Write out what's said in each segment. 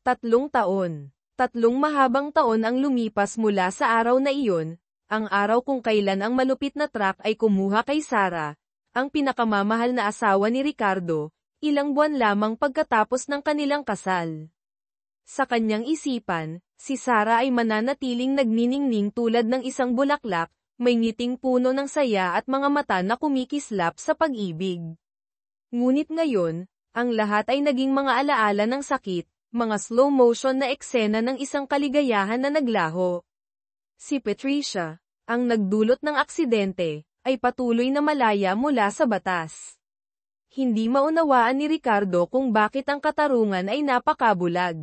3 taon. 3 mahabang taon ang lumipas mula sa araw na iyon, ang araw kung kailan ang malupit na truck ay kumuha kay Sarah, ang pinakamamahal na asawa ni Ricardo, ilang buwan lamang pagkatapos ng kanilang kasal. Sa kanyang isipan, si Sarah ay mananatiling nagniningning tulad ng isang bulaklak, may ngiting puno ng saya at mga mata na kumikislap sa pag-ibig. Ngunit ngayon, ang lahat ay naging mga alaala ng sakit, mga slow motion na eksena ng isang kaligayahan na naglaho. Si Patricia, ang nagdulot ng aksidente, ay patuloy na malaya mula sa batas. Hindi maunawaan ni Ricardo kung bakit ang katarungan ay napakabulag.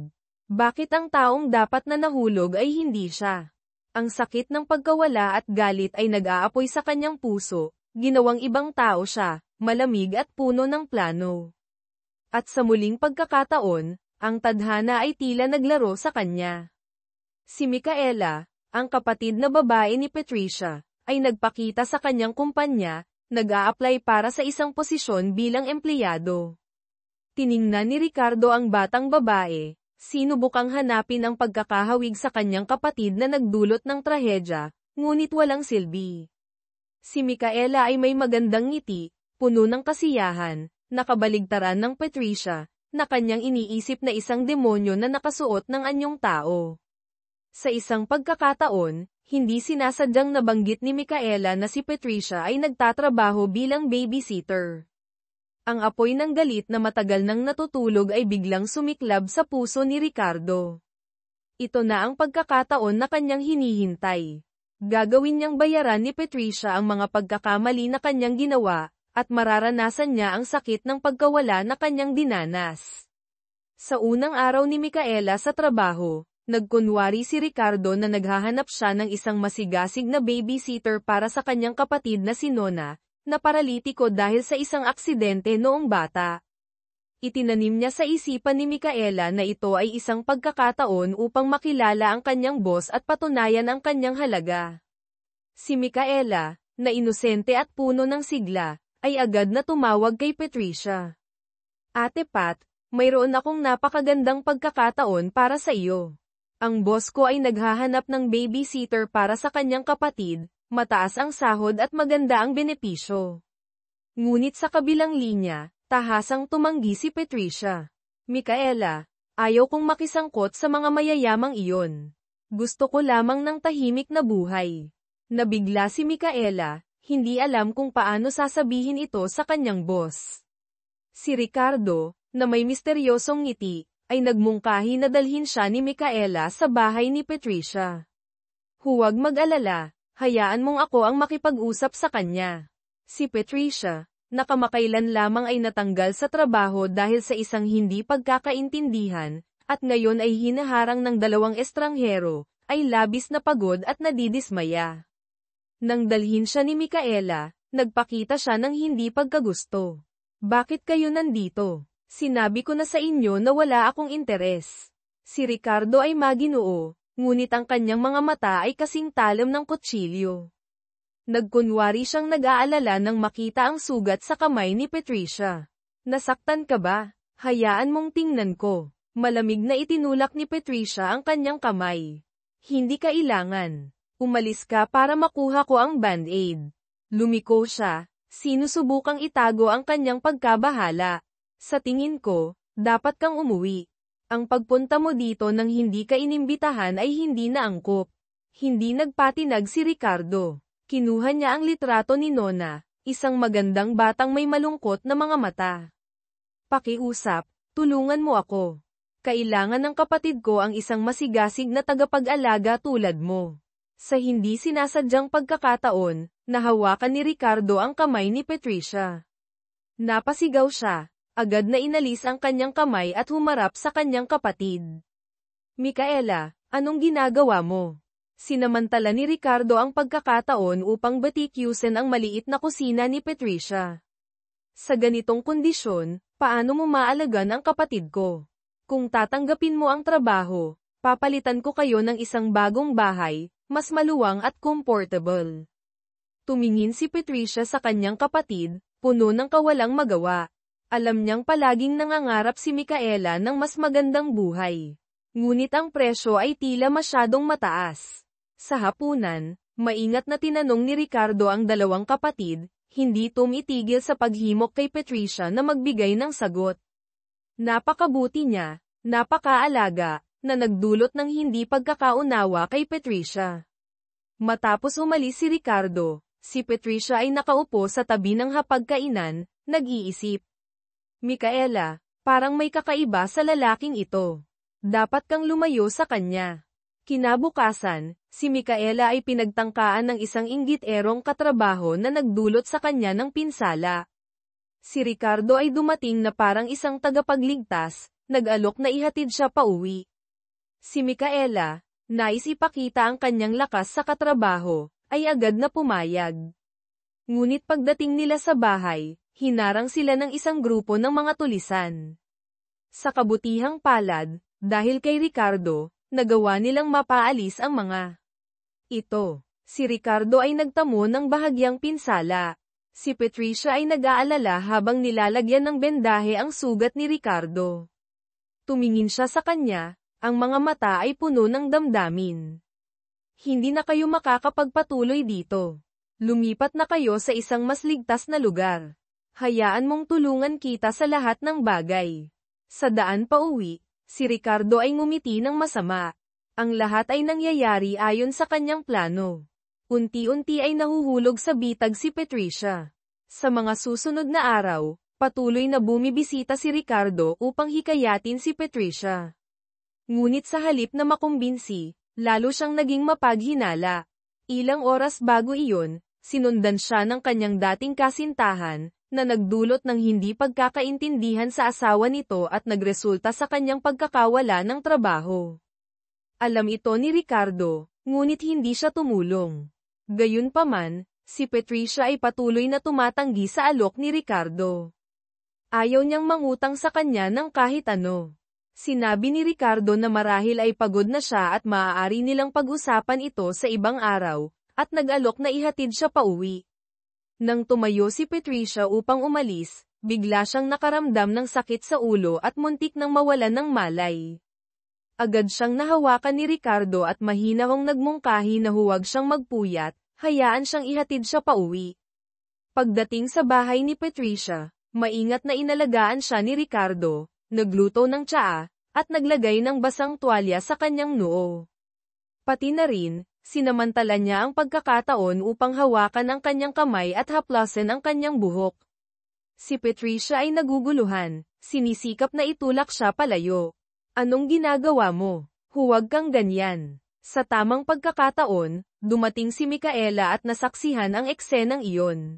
Bakit ang taong dapat na nahulog ay hindi siya. Ang sakit ng pagkawala at galit ay nag-aapoy sa kanyang puso, ginawang ibang tao siya, malamig at puno ng plano. At sa muling pagkakataon, ang tadhana ay tila naglaro sa kanya. Si Micaela, ang kapatid na babae ni Patricia, ay nagpakita sa kanyang kumpanya, nag-a-apply para sa isang posisyon bilang empleyado. Tiningnan ni Ricardo ang batang babae, sinubukang hanapin ang pagkakahawig sa kanyang kapatid na nagdulot ng trahedya, ngunit walang silbi. Si Micaela ay may magandang ngiti, puno ng kasiyahan, nakabaligtaran ng Patricia, na kanyang iniisip na isang demonyo na nakasuot ng anyong tao. Sa isang pagkakataon, hindi sinasadyang nabanggit ni Micaela na si Patricia ay nagtatrabaho bilang babysitter. Ang apoy ng galit na matagal nang natutulog ay biglang sumiklab sa puso ni Ricardo. Ito na ang pagkakataon na kanyang hinihintay. Gagawin niyang bayaran ni Patricia ang mga pagkakamali na kanyang ginawa, at mararanasan niya ang sakit ng pagkawala na kanyang dinanas. Sa unang araw ni Micaela sa trabaho, nagkunwari si Ricardo na naghahanap siya ng isang masigasig na babysitter para sa kanyang kapatid na si Nona, na paralitiko dahil sa isang aksidente noong bata. Itinanim niya sa isipan ni Micaela na ito ay isang pagkakataon upang makilala ang kanyang boss at patunayan ang kanyang halaga. Si Micaela, na inosente at puno ng sigla, ay agad na tumawag kay Patricia. Ate Pat, mayroon akong napakagandang pagkakataon para sa iyo. Ang boss ko ay naghahanap ng babysitter para sa kanyang kapatid, mataas ang sahod at maganda ang benepisyo. Ngunit sa kabilang linya, tahasang tumanggi si Patricia. Micaela, ayaw kong makisangkot sa mga mayayamang iyon. Gusto ko lamang ng tahimik na buhay. Nabigla si Micaela, hindi alam kung paano sasabihin ito sa kanyang boss. Si Ricardo, na may misteryosong ngiti, ay nagmungkahi na dalhin siya ni Micaela sa bahay ni Patricia. Huwag mag-alala, hayaan mong ako ang makipag-usap sa kanya. Si Patricia, na kamakailan lamang ay natanggal sa trabaho dahil sa isang hindi pagkakaintindihan, at ngayon ay hinaharang ng 2 estranghero, ay labis na pagod at nadidismaya. Nang dalhin siya ni Micaela, nagpakita siya ng hindi pagkagusto. Bakit kayo nandito? Sinabi ko na sa inyo na wala akong interes. Si Ricardo ay maginoo, ngunit ang kanyang mga mata ay kasing talam ng kutsilyo. Nagkunwari siyang nag-aalala nang makita ang sugat sa kamay ni Patricia. Nasaktan ka ba? Hayaan mong tingnan ko. Malamig na itinulak ni Patricia ang kanyang kamay. Hindi kailangan. Umalis ka para makuha ko ang band-aid. Lumiko siya, sinusubukang itago ang kanyang pagkabahala. Sa tingin ko, dapat kang umuwi. Ang pagpunta mo dito nang hindi ka inimbitahan ay hindi naangkop. Hindi nagpatinag si Ricardo. Kinuha niya ang litrato ni Nona, isang magandang batang may malungkot na mga mata. Pakiusap, tulungan mo ako. Kailangan ng kapatid ko ang isang masigasig na tagapag-alaga tulad mo. Sa hindi sinasadyang pagkakataon, nahawakan ni Ricardo ang kamay ni Patricia. Napasigaw siya, agad na inalis ang kanyang kamay at humarap sa kanyang kapatid. Micaela, anong ginagawa mo? Sinamantala ni Ricardo ang pagkakataon upang batikyusin ang maliit na kusina ni Patricia. Sa ganitong kondisyon, paano mo maalagan ang kapatid ko? Kung tatanggapin mo ang trabaho, papalitan ko kayo ng isang bagong bahay, mas maluwang at comfortable. Tumingin si Patricia sa kanyang kapatid, puno ng kawalang magawa. Alam niyang palaging nangangarap si Micaela ng mas magandang buhay. Ngunit ang presyo ay tila masyadong mataas. Sa hapunan, maingat na tinanong ni Ricardo ang dalawang kapatid, hindi tumitigil sa paghimok kay Patricia na magbigay ng sagot. Napakabuti niya, napakaalaga, na nagdulot ng hindi pagkakaunawa kay Patricia. Matapos umalis si Ricardo, si Patricia ay nakaupo sa tabi ng hapagkainan, nag-iisip. Micaela, parang may kakaiba sa lalaking ito. Dapat kang lumayo sa kanya. Kinabukasan, si Micaela ay pinagtangkaan ng isang inggit-erong katrabaho na nagdulot sa kanya ng pinsala. Si Ricardo ay dumating na parang isang tagapagligtas, nag-alok na ihatid siya pauwi. Si Micaela, nais ipakita ang kanyang lakas sa katrabaho, ay agad na pumayag. Ngunit pagdating nila sa bahay, hinarang sila ng isang grupo ng mga tulisan. Sa kabutihang palad, dahil kay Ricardo, nagawa nilang mapaalis ang mga ito. Si Ricardo ay nagtamo ng bahagyang pinsala. Si Patricia ay nag-aalala habang nilalagyan ng bendahe ang sugat ni Ricardo. Tumingin siya sa kanya, ang mga mata ay puno ng damdamin. Hindi na kayo makakapagpatuloy dito. Lumipat na kayo sa isang mas ligtas na lugar. Hayaan mong tulungan kita sa lahat ng bagay. Sa daan pa uwi, si Ricardo ay ngumiti ng masama. Ang lahat ay nangyayari ayon sa kanyang plano. Unti-unti ay nahuhulog sa bitag si Patricia. Sa mga susunod na araw, patuloy na bumibisita si Ricardo upang hikayatin si Patricia. Ngunit sa halip na makumbinsi, lalo siyang naging mapaghinala. Ilang oras bago iyon, sinundan siya ng kanyang dating kasintahan, na nagdulot ng hindi pagkakaintindihan sa asawa nito at nagresulta sa kanyang pagkakawala ng trabaho. Alam ito ni Ricardo, ngunit hindi siya tumulong. Gayunpaman, si Patricia ay patuloy na tumatanggi sa alok ni Ricardo. Ayaw niyang mangutang sa kanya ng kahit ano. Sinabi ni Ricardo na marahil ay pagod na siya at maaari nilang pag-usapan ito sa ibang araw, at nag-alok na ihatid siya pauwi. Nang tumayo si Patricia upang umalis, bigla siyang nakaramdam ng sakit sa ulo at muntik nang mawalan ng malay. Agad siyang nahawakan ni Ricardo at mahinahong nagmungkahi na huwag siyang magpuyat, hayaan siyang ihatid siya pauwi. Pagdating sa bahay ni Patricia, maingat na inalagaan siya ni Ricardo, nagluto ng tsaa, at naglagay ng basang tuwalya sa kanyang noo. Pati na rin, sinamantala niya ang pagkakataon upang hawakan ang kanyang kamay at haplasin ang kanyang buhok. Si Patricia ay naguguluhan, sinisikap na itulak siya palayo. Anong ginagawa mo? Huwag kang ganyan. Sa tamang pagkakataon, dumating si Micaela at nasaksihan ang eksenang iyon.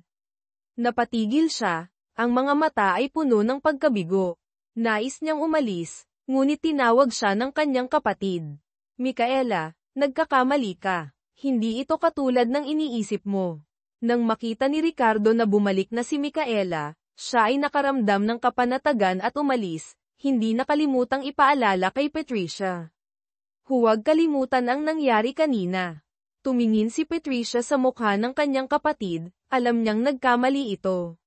Napatigil siya, ang mga mata ay puno ng pagkabigo. Nais niyang umalis, ngunit tinawag siya ng kanyang kapatid. Micaela, nagkakamali ka. Hindi ito katulad ng iniisip mo. Nang makita ni Ricardo na bumalik na si Micaela, siya ay nakaramdam ng kapanatagan at umalis, hindi nakalimutang ipaalala kay Patricia. Huwag kalimutan ang nangyari kanina. Tumingin si Patricia sa mukha ng kanyang kapatid, alam niyang nagkamali ito.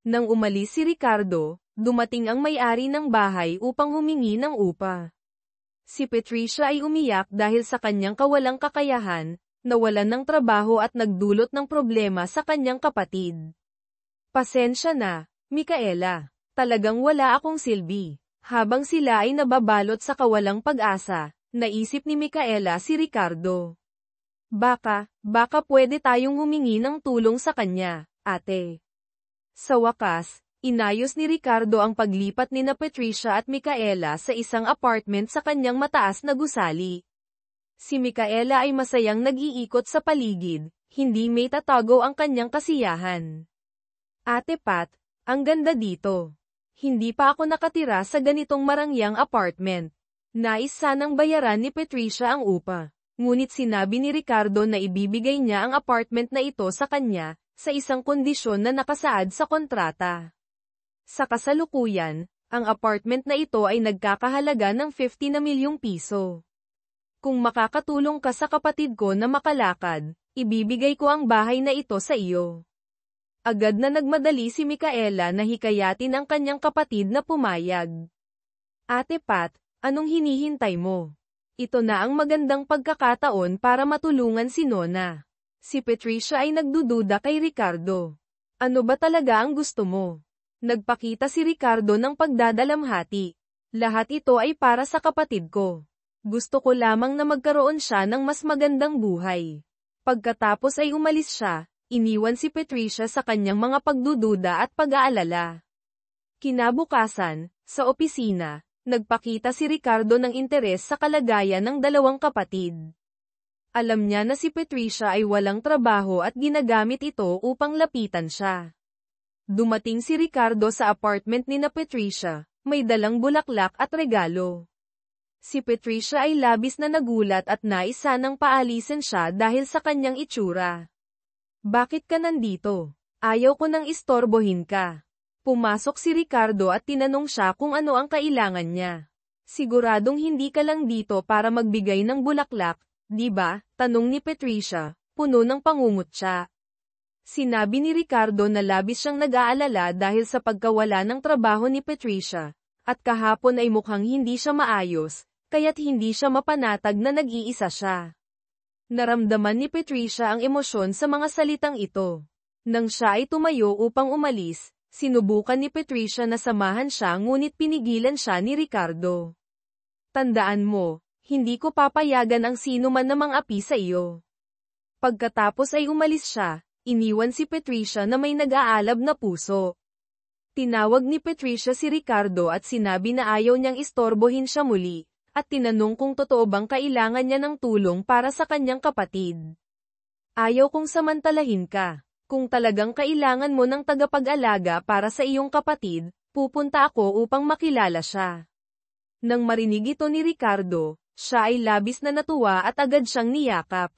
Nang umalis si Ricardo, dumating ang may-ari ng bahay upang humingi ng upa. Si Patricia ay umiyak dahil sa kanyang kawalang kakayahan, nawalan ng trabaho at nagdulot ng problema sa kanyang kapatid. Pasensya na, Micaela. Talagang wala akong silbi. Habang sila ay nababalot sa kawalang pag-asa, naisip ni Micaela si Ricardo. Baka pwede tayong humingi ng tulong sa kanya, ate. Sa wakas, inayos ni Ricardo ang paglipat nina Patricia at Micaela sa isang apartment sa kanyang mataas na gusali. Si Micaela ay masayang nag-iikot sa paligid, hindi may tatago ang kanyang kasiyahan. Ate Pat, ang ganda dito. Hindi pa ako nakatira sa ganitong marangyang apartment. Nais sanang bayaran ni Patricia ang upa. Ngunit sinabi ni Ricardo na ibibigay niya ang apartment na ito sa kanya, sa isang kondisyon na nakasaad sa kontrata. Sa kasalukuyan, ang apartment na ito ay nagkakahalaga ng 50 na milyong piso. Kung makakatulong ka sa kapatid ko na makalakad, ibibigay ko ang bahay na ito sa iyo. Agad na nagmadali si Micaela na hikayatin ang kanyang kapatid na pumayag. Ate Pat, Anong hinihintay mo? Ito na ang magandang pagkakataon para matulungan si Nona. Si Patricia ay nagdududa kay Ricardo. Ano ba talaga ang gusto mo? Nagpakita si Ricardo ng pagdadalamhati. Lahat ito ay para sa kapatid ko. Gusto ko lamang na magkaroon siya ng mas magandang buhay. Pagkatapos ay umalis siya, iniwan si Patricia sa kanyang mga pagdududa at pag-aalala. Kinabukasan, sa opisina, nagpakita si Ricardo ng interes sa kalagayan ng dalawang kapatid. Alam niya na si Patricia ay walang trabaho at ginagamit ito upang lapitan siya. Dumating si Ricardo sa apartment ni na Patricia, may dalang bulaklak at regalo. Si Patricia ay labis na nagulat at nais sanang paalisin siya dahil sa kanyang itsura. Bakit ka nandito? Ayaw ko nang istorbohin ka. Pumasok si Ricardo at tinanong siya kung ano ang kailangan niya. Siguradong hindi ka lang dito para magbigay ng bulaklak, di ba? Tanong ni Patricia, puno ng pangungutya. Sinabi ni Ricardo na labis siyang nag-aalala dahil sa pagkawala ng trabaho ni Patricia, at kahapon ay mukhang hindi siya maayos, kaya't hindi siya mapanatag na nag-iisa siya. Naramdaman ni Patricia ang emosyon sa mga salitang ito. Nang siya ay tumayo upang umalis, sinubukan ni Patricia na samahan siya ngunit pinigilan siya ni Ricardo. Tandaan mo, hindi ko papayagan ang sino man na mang-api sa iyo. Pagkatapos ay umalis siya, iniwan si Patricia na may nag-aalab na puso. Tinawag ni Patricia si Ricardo at sinabi na ayaw niyang istorbohin siya muli, at tinanong kung totoo bang kailangan niya ng tulong para sa kanyang kapatid. Ayaw kong samantalahin ka. Kung talagang kailangan mo ng tagapag-alaga para sa iyong kapatid, pupunta ako upang makilala siya. Nang marinig ito ni Ricardo, siya ay labis na natuwa at agad siyang niyakap.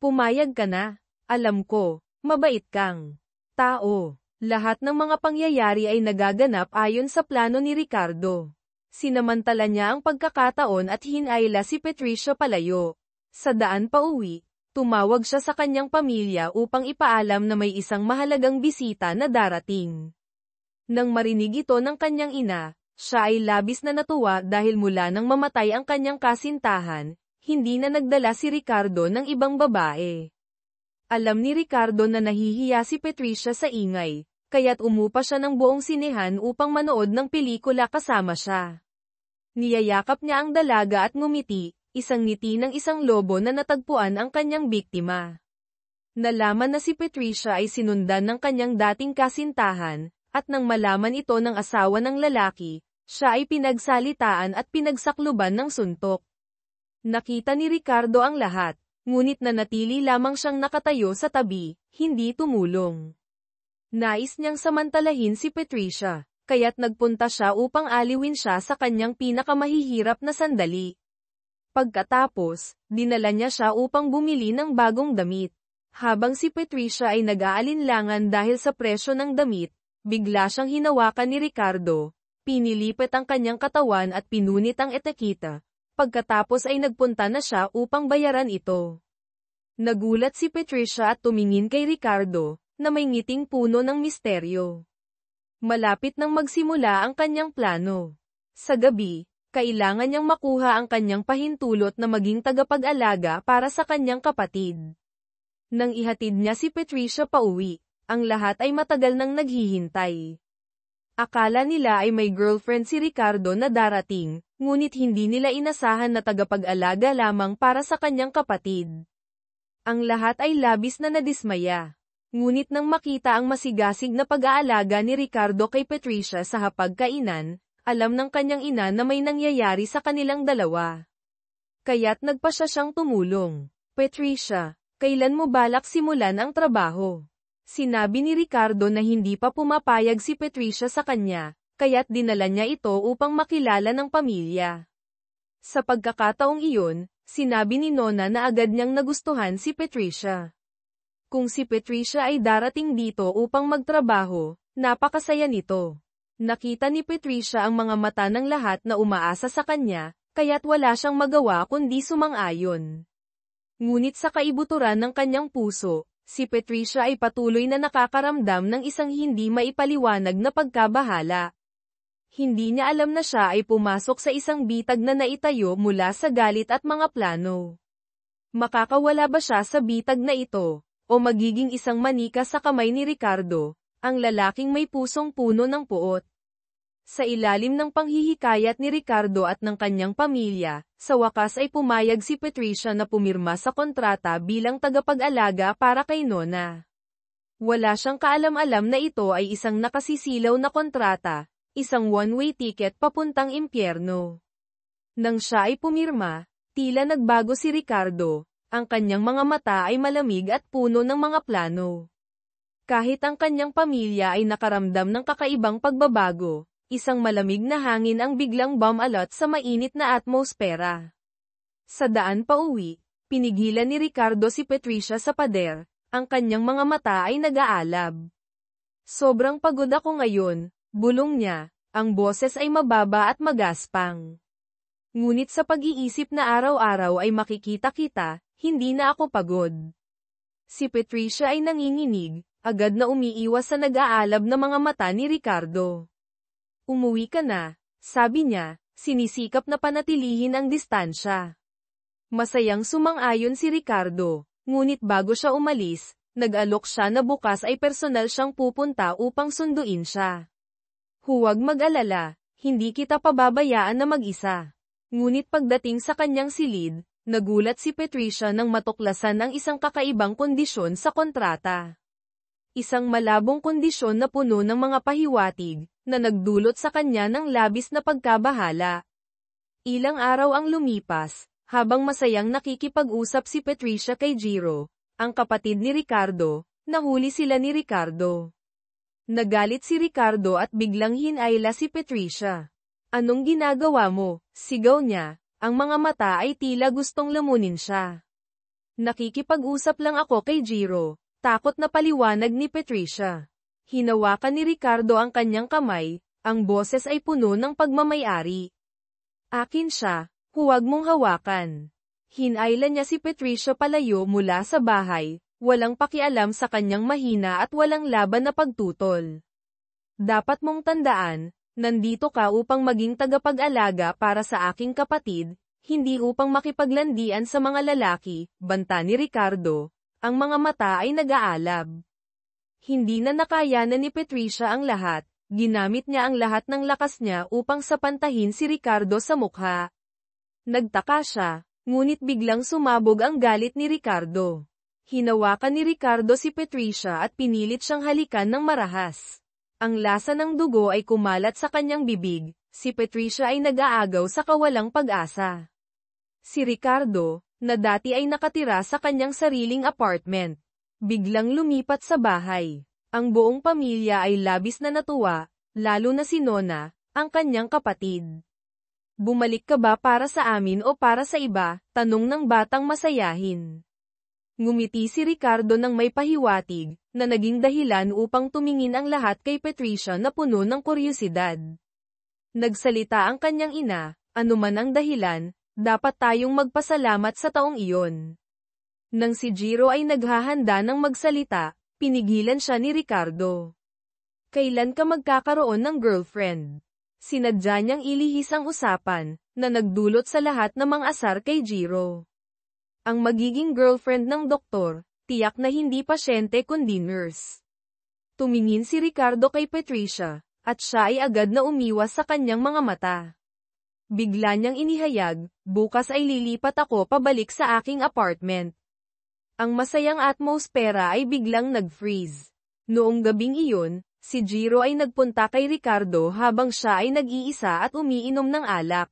Pumayag ka na. Alam ko, mabait kang tao. Lahat ng mga pangyayari ay nagaganap ayon sa plano ni Ricardo. Sinamantala niya ang pagkakataon at hinayla si Patricia palayo. Sa daan pa uwi, tumawag siya sa kanyang pamilya upang ipaalam na may isang mahalagang bisita na darating. Nang marinig ito ng kanyang ina, siya ay labis na natuwa dahil mula nang mamatay ang kanyang kasintahan, hindi na nagdala si Ricardo ng ibang babae. Alam ni Ricardo na nahihiya si Patricia sa ingay, kaya't umupa siya ng buong sinehan upang manood ng pelikula kasama siya. Niyayakap niya ang dalaga at ngumiti, isang ngiti ng isang lobo na natagpuan ang kanyang biktima. Nalaman na si Patricia ay sinundan ng kanyang dating kasintahan, at nang malaman ito ng asawa ng lalaki, siya ay pinagsalitaan at pinagsakluban ng suntok. Nakita ni Ricardo ang lahat, ngunit nanatili lamang siyang nakatayo sa tabi, hindi tumulong. Nais niyang samantalahin si Patricia, kaya't nagpunta siya upang aliwin siya sa kanyang pinakamahihirap na sandali. Pagkatapos, dinala niya siya upang bumili ng bagong damit. Habang si Patricia ay nag-aalinlangan dahil sa presyo ng damit, bigla siyang hinawakan ni Ricardo, pinilipit ang kanyang katawan at pinunit ang etiketa. Pagkatapos ay nagpunta na siya upang bayaran ito. Nagulat si Patricia at tumingin kay Ricardo, na may ngiting puno ng misteryo. Malapit nang magsimula ang kanyang plano. Sa gabi, kailangan niyang makuha ang kanyang pahintulot na maging tagapag-alaga para sa kanyang kapatid. Nang ihatid niya si Patricia pauwi, ang lahat ay matagal nang naghihintay. Akala nila ay may girlfriend si Ricardo na darating, ngunit hindi nila inasahan na tagapag-alaga lamang para sa kanyang kapatid. Ang lahat ay labis na nadismaya. Ngunit nang makita ang masigasig na pag-aalaga ni Ricardo kay Patricia sa hapagkainan, alam ng kanyang ina na may nangyayari sa kanilang dalawa. Kaya't nagpasya siyang tumulong. Patricia, kailan mo balak simulan ang trabaho? Sinabi ni Ricardo na hindi pa pumapayag si Patricia sa kanya, kaya't dinala niya ito upang makilala ng pamilya. Sa pagkakataong iyon, sinabi ni Nona na agad niyang nagustuhan si Patricia. Kung si Patricia ay darating dito upang magtrabaho, napakasaya nito. Nakita ni Patricia ang mga mata ng lahat na umaasa sa kanya, kaya't wala siyang magawa kundi sumang-ayon. Ngunit sa kaibuturan ng kanyang puso, si Patricia ay patuloy na nakakaramdam ng isang hindi maipaliwanag na pagkabahala. Hindi niya alam na siya ay pumasok sa isang bitag na naitayo mula sa galit at mga plano. Makakawala ba siya sa bitag na ito, o magiging isang manika sa kamay ni Ricardo, ang lalaking may pusong puno ng puot? Sa ilalim ng panghihikayat ni Ricardo at ng kanyang pamilya, sa wakas ay pumayag si Patricia na pumirma sa kontrata bilang tagapag-alaga para kay Nona. Wala siyang kaalam-alam na ito ay isang nakasisilaw na kontrata, isang one-way ticket papuntang impyerno. Nang siya ay pumirma, tila nagbago si Ricardo, ang kanyang mga mata ay malamig at puno ng mga plano. Kahit ang kanyang pamilya ay nakaramdam ng kakaibang pagbabago, isang malamig na hangin ang biglang bumalot sa mainit na atmosfera. Sa daan pauwi, pinigilan ni Ricardo si Patricia sa pader, ang kanyang mga mata ay nag-aalab. Sobrang pagod ako ngayon, bulong niya, ang boses ay mababa at magaspang. Ngunit sa pag-iisip na araw-araw ay makikita kita, hindi na ako pagod. Si Patricia ay nanginginig, agad na umiiwas sa nag-aalab na mga mata ni Ricardo. Umuwi ka na, sabi niya, sinisikap na panatilihin ang distansya. Masayang sumang-ayon si Ricardo, ngunit bago siya umalis, nag-alok siya na bukas ay personal siyang pupunta upang sunduin siya. Huwag mag-alala, hindi kita pababayaan na mag-isa. Ngunit pagdating sa kanyang silid, nagulat si Patricia nang matuklasan ang isang kakaibang kondisyon sa kontrata. Isang malabong kondisyon na puno ng mga pahiwatig, na nagdulot sa kanya ng labis na pagkabahala. Ilang araw ang lumipas, habang masayang nakikipag-usap si Patricia kay Jiro, ang kapatid ni Ricardo, nahuli sila ni Ricardo. Nagalit si Ricardo at biglang hinayla si Patricia. Anong ginagawa mo? Sigaw niya, ang mga mata ay tila gustong lamunin siya. Nakikipag-usap lang ako kay Jiro, takot na paliwanag ni Patricia. Hinawakan ni Ricardo ang kanyang kamay, ang boses ay puno ng pagmamayari. Akin siya, huwag mong hawakan. Hinayla niya si Patricia palayo mula sa bahay, walang pakialam sa kanyang mahina at walang laban na pagtutol. Dapat mong tandaan, nandito ka upang maging tagapag-alaga para sa aking kapatid, hindi upang makipaglandian sa mga lalaki, banta ni Ricardo, ang mga mata ay nag-aalab. Hindi na nakayanan ni Patricia ang lahat, ginamit niya ang lahat ng lakas niya upang sapantahin si Ricardo sa mukha. Nagtaka siya, ngunit biglang sumabog ang galit ni Ricardo. Hinawakan ni Ricardo si Patricia at pinilit siyang halikan ng marahas. Ang lasa ng dugo ay kumalat sa kanyang bibig, si Patricia ay nag-aagaw sa kawalang pag-asa. Si Ricardo, na dati ay nakatira sa kanyang sariling apartment, biglang lumipat sa bahay. Ang buong pamilya ay labis na natuwa, lalo na si Nona, ang kanyang kapatid. Bumalik ka ba para sa amin o para sa iba? Tanong ng batang masayahin. Ngumiti si Ricardo ng may pahiwatig, na naging dahilan upang tumingin ang lahat kay Patricia na puno ng kuryosidad. Nagsalita ang kanyang ina, anuman ang dahilan, dapat tayong magpasalamat sa taong iyon. Nang si Jiro ay naghahanda ng magsalita, pinigilan siya ni Ricardo. Kailan ka magkakaroon ng girlfriend? Sinadya niyang ilihis ang usapan, na nagdulot sa lahat ng mga asar kay Jiro. Ang magiging girlfriend ng doktor, tiyak na hindi pasyente kundi nurse. Tumingin si Ricardo kay Patricia, at siya ay agad na umiwas sa kanyang mga mata. Bigla niyang inihayag, bukas ay lilipat ako pabalik sa aking apartment. Ang masayang atmosfera ay biglang nag-freeze. Noong gabing iyon, si Jiro ay nagpunta kay Ricardo habang siya ay nag-iisa at umiinom ng alak.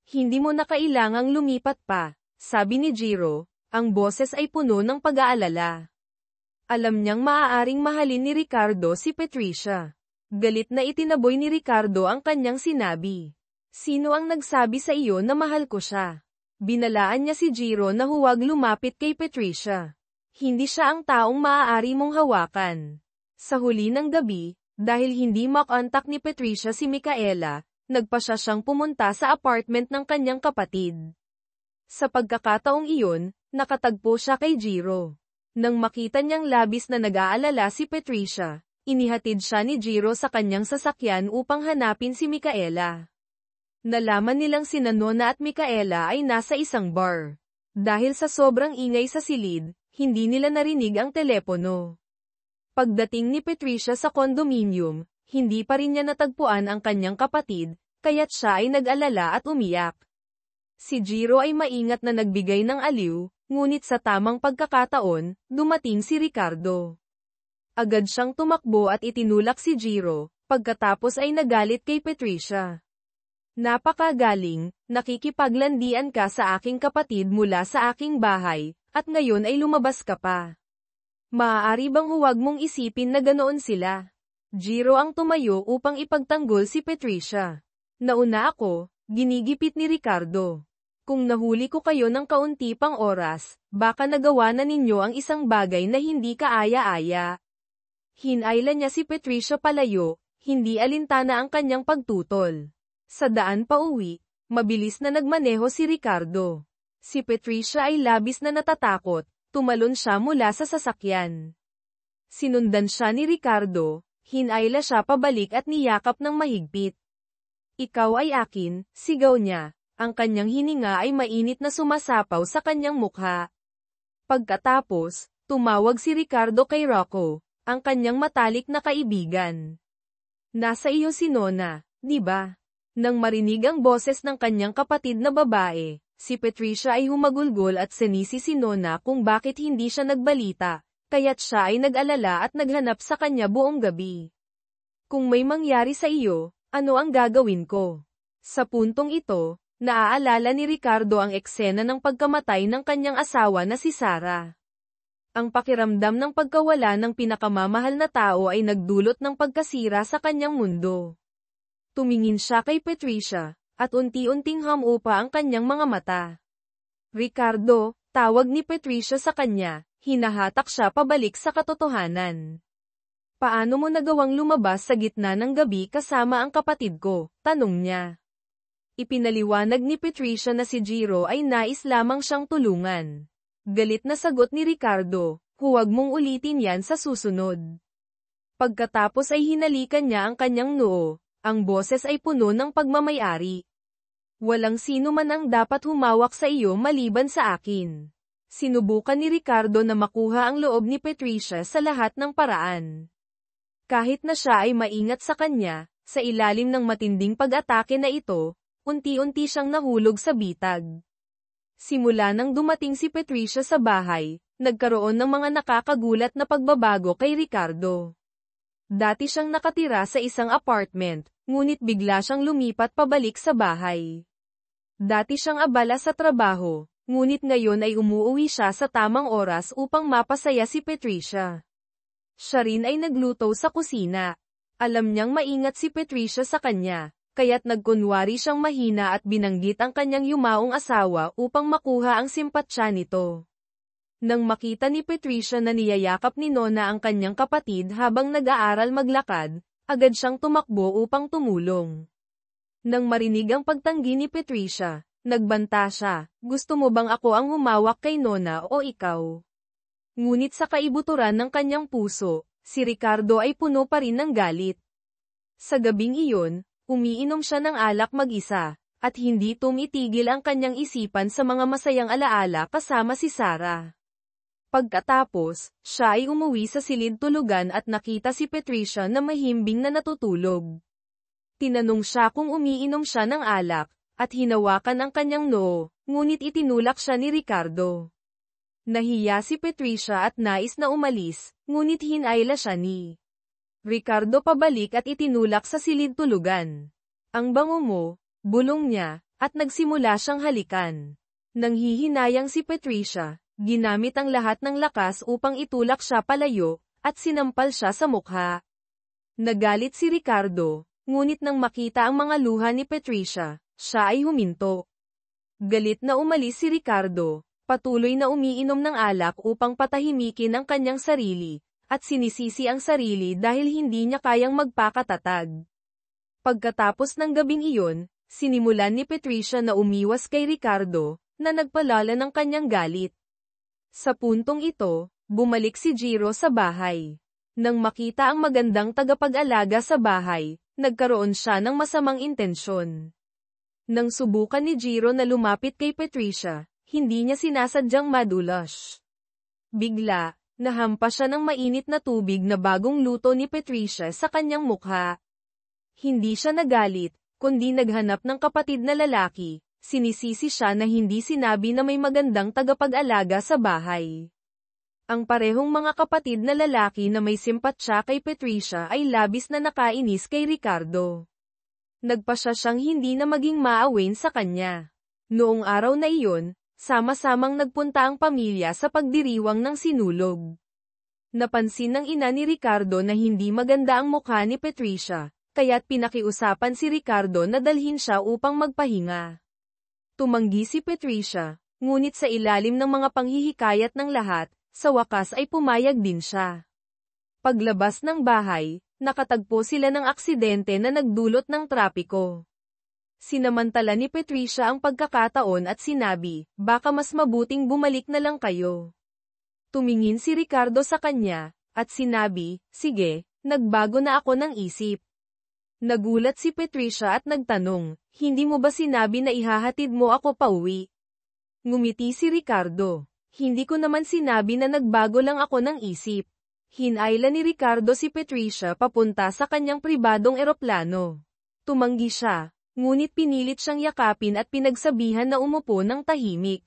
Hindi mo na kailangang lumipat pa, sabi ni Jiro, ang boses ay puno ng pag-aalala. Alam niyang maaaring mahalin ni Ricardo si Patricia. Galit na itinaboy ni Ricardo ang kanyang sinabi. Sino ang nagsabi sa iyo na mahal ko siya? Binalaan niya si Jiro na huwag lumapit kay Patricia. Hindi siya ang taong maaari mong hawakan. Sa huli ng gabi, dahil hindi makontak ni Patricia si Micaela, nagpasya siyang pumunta sa apartment ng kanyang kapatid. Sa pagkakataong iyon, nakatagpo siya kay Jiro. Nang makita niyang labis na nag-aalala si Patricia, inihatid siya ni Jiro sa kanyang sasakyan upang hanapin si Micaela. Nalaman nilang sina Nona at Micaela ay nasa isang bar. Dahil sa sobrang ingay sa silid, hindi nila narinig ang telepono. Pagdating ni Patricia sa condominium, hindi pa rin niya natagpuan ang kanyang kapatid, kaya't siya ay nag-alala at umiyak. Si Jiro ay maingat na nagbigay ng aliw, ngunit sa tamang pagkakataon, dumating si Ricardo. Agad siyang tumakbo at itinulak si Jiro, pagkatapos ay nagalit kay Patricia. Napakagaling, nakikipaglandian ka sa aking kapatid mula sa aking bahay, at ngayon ay lumabas ka pa. Maaari bang huwag mong isipin na ganoon sila? Jiro ang tumayo upang ipagtanggol si Patricia. Nauna ako, ginigipit ni Ricardo. Kung nahuli ko kayo ng kaunti pang oras, baka nagawa na ninyo ang isang bagay na hindi kaaya-aya. Hinayla niya si Patricia palayo, hindi alintana ang kanyang pagtutol. Sa daan pa uwi, mabilis na nagmaneho si Ricardo. Si Patricia ay labis na natatakot, tumalon siya mula sa sasakyan. Sinundan siya ni Ricardo, hinayla siya pabalik at niyakap ng mahigpit. Ikaw ay akin, sigaw niya. Ang kanyang hininga ay mainit na sumasapaw sa kanyang mukha. Pagkatapos, tumawag si Ricardo kay Rocco, ang kanyang matalik na kaibigan. Nasa iyo si Nona, di ba? Nang marinig ang boses ng kanyang kapatid na babae, si Patricia ay humagulgol at sinisi si Nona kung bakit hindi siya nagbalita, kaya't siya ay nag-alala at naghanap sa kanya buong gabi. Kung may mangyari sa iyo, ano ang gagawin ko? Sa puntong ito, naaalala ni Ricardo ang eksena ng pagkamatay ng kanyang asawa na si Sarah. Ang pakiramdam ng pagkawala ng pinakamamahal na tao ay nagdulot ng pagkasira sa kanyang mundo. Tumingin siya kay Patricia, at unti-unting hamupa ang kanyang mga mata. Ricardo, tawag ni Patricia sa kanya, hinahatak siya pabalik sa katotohanan. Paano mo nagawang lumabas sa gitna ng gabi kasama ang kapatid ko? Tanong niya. Ipinaliwanag ni Patricia na si Jiro ay nais lamang siyang tulungan. Galit na sagot ni Ricardo, huwag mong ulitin yan sa susunod. Pagkatapos ay hinalikan niya ang kanyang noo, ang boses ay puno ng pagmamayari. Walang sino man ang dapat humawak sa iyo maliban sa akin. Sinubukan ni Ricardo na makuha ang loob ni Patricia sa lahat ng paraan. Kahit na siya ay maingat sa kanya, sa ilalim ng matinding pag-atake na ito, unti-unti siyang nahulog sa bitag. Simula nang dumating si Patricia sa bahay, nagkaroon ng mga nakakagulat na pagbabago kay Ricardo. Dati siyang nakatira sa isang apartment, ngunit bigla siyang lumipat pabalik sa bahay. Dati siyang abala sa trabaho, ngunit ngayon ay umuuwi siya sa tamang oras upang mapasaya si Patricia. Siya rin ay nagluto sa kusina. Alam niyang maingat si Patricia sa kanya, kaya't nagkunwari siyang mahina at binanggit ang kanyang yumaong asawa upang makuha ang simpatsya nito. Nang makita ni Patricia na niyayakap ni Nona ang kanyang kapatid habang nag-aaral maglakad, agad siyang tumakbo upang tumulong. Nang marinig ang pagtanggi ni Patricia, nagbanta siya, gusto mo bang ako ang humawak kay Nona o ikaw? Ngunit sa kaibuturan ng kanyang puso, si Ricardo ay puno pa rin ng galit. Sa gabing iyon, umiinom siya ng alak mag-isa, at hindi tumitigil ang kanyang isipan sa mga masayang alaala kasama si Sarah. Pagkatapos, siya ay umuwi sa silid tulugan at nakita si Patricia na mahimbing na natutulog. Tinanong siya kung umiinom siya ng alak, at hinawakan ang kanyang noo, ngunit itinulak siya ni Ricardo. Nahiya si Patricia at nais na umalis, ngunit hinayla siya ni Ricardo pabalik at itinulak sa silid tulugan. Ang bango mo, bulong niya, at nagsimula siyang halikan. Nang hihinayang si Patricia, ginamit ang lahat ng lakas upang itulak siya palayo, at sinampal siya sa mukha. Nagalit si Ricardo, ngunit nang makita ang mga luha ni Patricia, siya ay huminto. Galit na umalis si Ricardo, patuloy na umiinom ng alak upang patahimikin ang kanyang sarili, at sinisisi ang sarili dahil hindi niya kayang magpakatatag. Pagkatapos ng gabing iyon, sinimulan ni Patricia na umiwas kay Ricardo, na nagpalala ng kanyang galit. Sa puntong ito, bumalik si Jiro sa bahay. Nang makita ang magandang tagapag-alaga sa bahay, nagkaroon siya ng masamang intensyon. Nang subukan ni Jiro na lumapit kay Patricia, hindi niya sinasadyang madulas. Bigla, nahampas siya ng mainit na tubig na bagong luto ni Patricia sa kanyang mukha. Hindi siya nagalit, kundi naghanap ng kapatid na lalaki. Sinisisi siya na hindi sinabi na may magandang tagapag-alaga sa bahay. Ang parehong mga kapatid na lalaki na may simpatsya kay Patricia ay labis na nakainis kay Ricardo. Nagpasya siyang hindi na maging maawin sa kanya. Noong araw na iyon, sama-samang nagpunta ang pamilya sa pagdiriwang ng sinulog. Napansin ng ina ni Ricardo na hindi maganda ang mukha ni Patricia, kaya't pinakiusapan si Ricardo na dalhin siya upang magpahinga. Tumanggi si Patricia, ngunit sa ilalim ng mga panghihikayat ng lahat, sa wakas ay pumayag din siya. Paglabas ng bahay, nakatagpo sila ng aksidente na nagdulot ng trapiko. Sinamantala ni Patricia ang pagkakataon at sinabi, baka mas mabuting bumalik na lang kayo. Tumingin si Ricardo sa kanya, at sinabi, sige, nagbago na ako ng isip. Nagulat si Patricia at nagtanong, hindi mo ba sinabi na ihahatid mo ako pauwi? Ngumiti si Ricardo. Hindi ko naman sinabi na nagbago lang ako ng isip. Hinayla ni Ricardo si Patricia papunta sa kanyang pribadong eroplano. Tumanggi siya, ngunit pinilit siyang yakapin at pinagsabihan na umupo ng tahimik.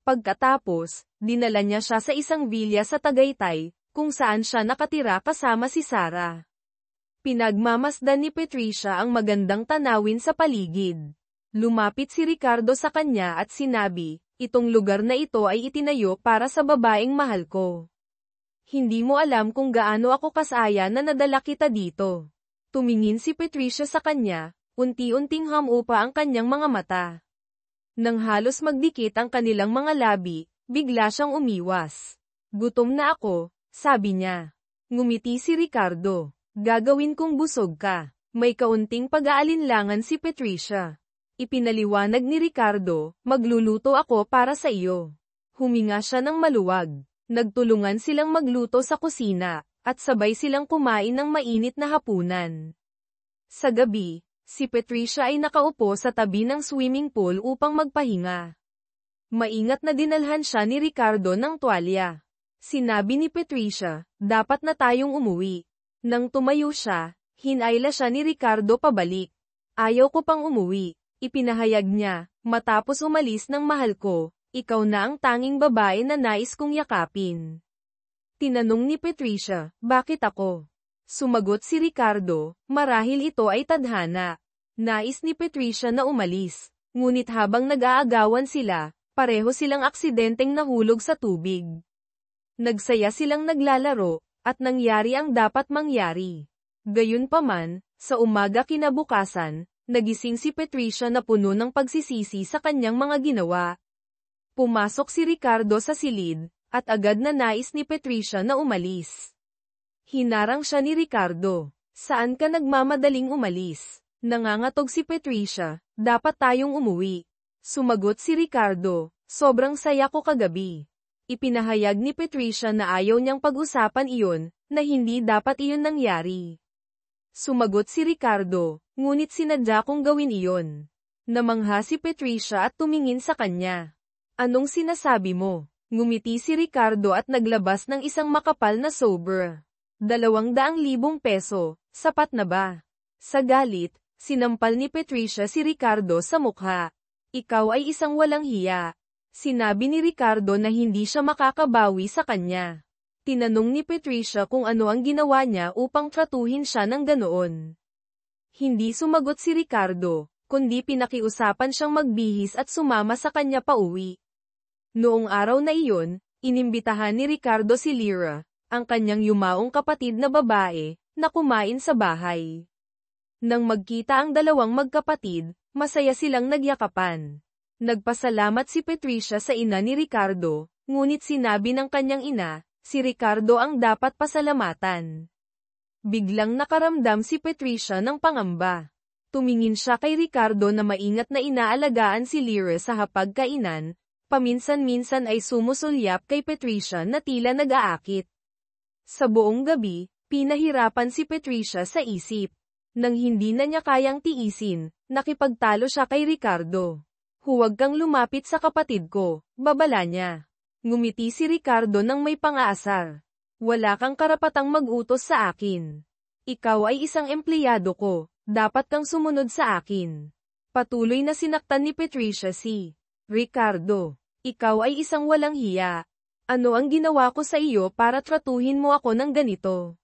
Pagkatapos, dinala niya siya sa isang villa sa Tagaytay, kung saan siya nakatira kasama si Sarah. Pinagmamasdan ni Patricia ang magandang tanawin sa paligid. Lumapit si Ricardo sa kanya at sinabi, itong lugar na ito ay itinayo para sa babaeng mahal ko. Hindi mo alam kung gaano ako kasaya na nadala kita dito. Tumingin si Patricia sa kanya, unti-unting hamupa ang kanyang mga mata. Nang halos magdikit ang kanilang mga labi, bigla siyang umiwas. Gutom na ako, sabi niya. Ngumiti si Ricardo. Gagawin kong busog ka. May kaunting pag-aalinlangan si Patricia. Ipinaliwanag ni Ricardo, magluluto ako para sa iyo. Huminga siya ng maluwag. Nagtulungan silang magluto sa kusina, at sabay silang kumain ng mainit na hapunan. Sa gabi, si Patricia ay nakaupo sa tabi ng swimming pool upang magpahinga. Maingat na dinalhan siya ni Ricardo ng tuwalya. Sinabi ni Patricia, dapat na tayong umuwi. Nang tumayo siya, hinayla siya ni Ricardo pabalik. Ayaw ko pang umuwi. Ipinahayag niya, matapos umalis ng mahal ko, ikaw na ang tanging babae na nais kong yakapin. Tinanong ni Patricia, bakit ako? Sumagot si Ricardo, marahil ito ay tadhana. Nais ni Patricia na umalis, ngunit habang nag-aagawan sila, pareho silang aksidenteng nahulog sa tubig. Nagsaya silang naglalaro, at nangyari ang dapat mangyari. Gayunpaman, sa umaga kinabukasan, nagising si Patricia na puno ng pagsisisi sa kanyang mga ginawa. Pumasok si Ricardo sa silid, at agad na nais ni Patricia na umalis. Hinarang siya ni Ricardo, saan ka nagmamadaling umalis? Nangangatog si Patricia, dapat tayong umuwi. Sumagot si Ricardo, sobrang saya ko kagabi. Ipinahayag ni Patricia na ayaw niyang pag-usapan iyon, na hindi dapat iyon nangyari. Sumagot si Ricardo, ngunit sinadya kong gawin iyon. Namangha si Patricia at tumingin sa kanya. Anong sinasabi mo? Ngumiti si Ricardo at naglabas ng isang makapal na sobra. 200,000 peso, sapat na ba? Sa galit, sinampal ni Patricia si Ricardo sa mukha. Ikaw ay isang walang hiya. Sinabi ni Ricardo na hindi siya makakabawi sa kanya. Tinanong ni Patricia kung ano ang ginawa niya upang tratuhin siya ng ganoon. Hindi sumagot si Ricardo, kundi pinakiusapan siyang magbihis at sumama sa kanya pauwi. Noong araw na iyon, inimbitahan ni Ricardo si Lyra, ang kanyang yumaong kapatid na babae, na kumain sa bahay. Nang magkita ang dalawang magkapatid, masaya silang nagyakapan. Nagpasalamat si Patricia sa ina ni Ricardo, ngunit sinabi ng kanyang ina, si Ricardo ang dapat pasalamatan. Biglang nakaramdam si Patricia ng pangamba. Tumingin siya kay Ricardo na maingat na inaalagaan si Lyra sa hapagkainan, paminsan-minsan ay sumusulyap kay Patricia na tila nag-aakit. Sa buong gabi, pinahirapan si Patricia sa isip. Nang hindi na niya kayang tiisin, nakipagtalo siya kay Ricardo. Huwag kang lumapit sa kapatid ko, babala niya. Ngumiti si Ricardo nang may pang-aasar. Wala kang karapatang mag-utos sa akin. Ikaw ay isang empleyado ko, dapat kang sumunod sa akin. Patuloy na sinaktan ni Patricia si Ricardo. Ikaw ay isang walang hiya. Ano ang ginawa ko sa iyo para tratuhin mo ako ng ganito?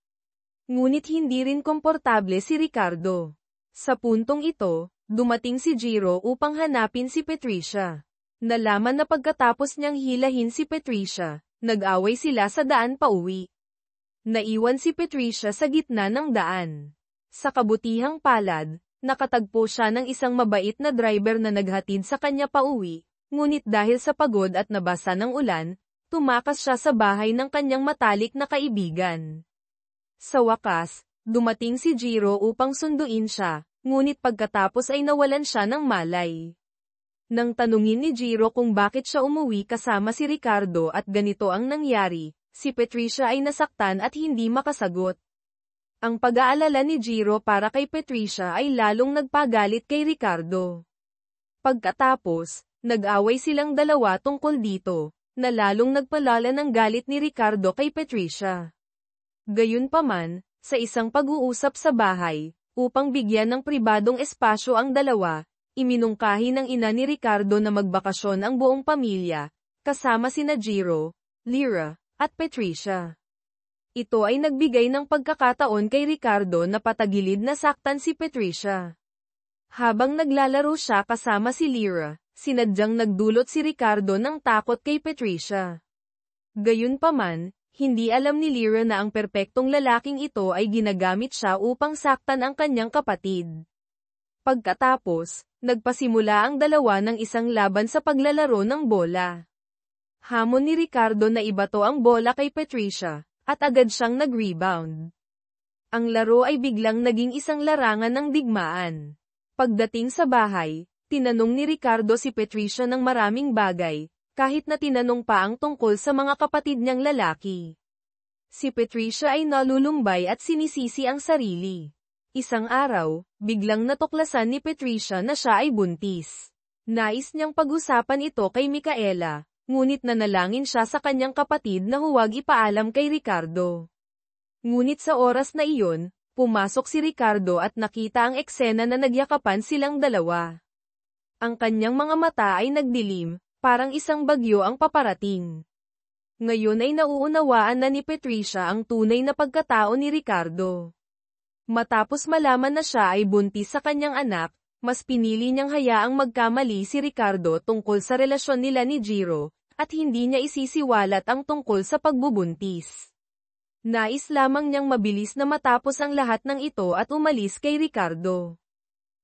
Ngunit hindi rin komportable si Ricardo. Sa puntong ito, dumating si Jiro upang hanapin si Patricia. Nalaman na pagkatapos niyang hilahin si Patricia, nag-away sila sa daan pauwi. Naiwan si Patricia sa gitna ng daan. Sa kabutihang palad, nakatagpo siya ng isang mabait na driver na naghatid sa kanya pauwi, ngunit dahil sa pagod at nabasa ng ulan, tumakas siya sa bahay ng kanyang matalik na kaibigan. Sa wakas, dumating si Jiro upang sunduin siya, ngunit pagkatapos ay nawalan siya ng malay. Nang tanungin ni Jiro kung bakit siya umuwi kasama si Ricardo at ganito ang nangyari, si Patricia ay nasaktan at hindi makasagot. Ang pag-aalala ni Jiro para kay Patricia ay lalong nagpagalit kay Ricardo. Pagkatapos, nag-away silang dalawa tungkol dito, na lalong nagpalala ng galit ni Ricardo kay Patricia. Gayunpaman, sa isang pag-uusap sa bahay, upang bigyan ng pribadong espasyo ang dalawa, iminungkahi ng ina ni Ricardo na magbakasyon ang buong pamilya, kasama sina Jiro, Lyra, at Patricia. Ito ay nagbigay ng pagkakataon kay Ricardo na patagilid na saktan si Patricia. Habang naglalaro siya kasama si Lyra, sinadyang nagdulot si Ricardo ng takot kay Patricia. Gayunpaman, hindi alam ni Lyra na ang perpektong lalaking ito ay ginagamit siya upang saktan ang kanyang kapatid. Pagkatapos, nagpasimula ang dalawa ng isang laban sa paglalaro ng bola. Hamon ni Ricardo na ibato ang bola kay Patricia, at agad siyang nag-rebound. Ang laro ay biglang naging isang larangan ng digmaan. Pagdating sa bahay, tinanong ni Ricardo si Patricia ng maraming bagay, kahit na tinanong pa ang tungkol sa mga kapatid niyang lalaki. Si Patricia ay nalulumbay at sinisisi ang sarili. Isang araw, biglang natuklasan ni Patricia na siya ay buntis. Nais niyang pag-usapan ito kay Micaela, ngunit nanalangin siya sa kanyang kapatid na huwag ipaalam kay Ricardo. Ngunit sa oras na iyon, pumasok si Ricardo at nakita ang eksena na nagyakapan silang dalawa. Ang kanyang mga mata ay nagdilim, parang isang bagyo ang paparating. Ngayon ay nauunawaan na ni Patricia ang tunay na pagkatao ni Ricardo. Matapos malaman na siya ay buntis sa kanyang anak, mas pinili niyang hayaang magkamali si Ricardo tungkol sa relasyon nila ni Jiro, at hindi niya isisiwalat ang tungkol sa pagbubuntis. Nais lamang niyang mabilis na matapos ang lahat ng ito at umalis kay Ricardo.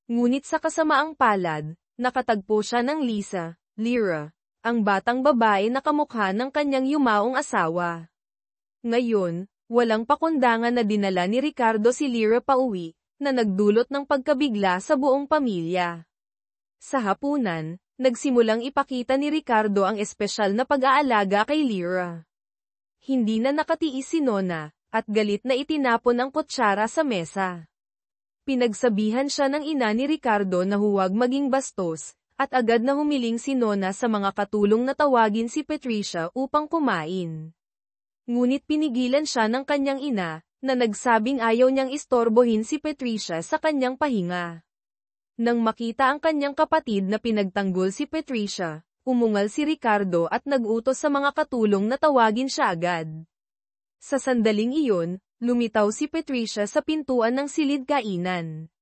Ngunit sa kasamaang palad, nakatagpo siya ng Lyra, ang batang babae na kamukha ng kanyang yumaong asawa. Ngayon, walang pakundangan na dinala ni Ricardo si Lyra pauwi, na nagdulot ng pagkabigla sa buong pamilya. Sa hapunan, nagsimulang ipakita ni Ricardo ang espesyal na pag-aalaga kay Lyra. Hindi na nakatiis si Nona, at galit na itinapon ang kutsara sa mesa. Pinagsabihan siya ng ina ni Ricardo na huwag maging bastos, at agad na humiling si Nona sa mga katulong na tawagin si Patricia upang kumain. Ngunit pinigilan siya ng kanyang ina, na nagsabing ayaw niyang istorbohin si Patricia sa kanyang pahinga. Nang makita ang kanyang kapatid na pinagtanggol si Patricia, umungal si Ricardo at nag-utos sa mga katulong na tawagin siya agad. Sa sandaling iyon, lumitaw si Patricia sa pintuan ng silid kainan.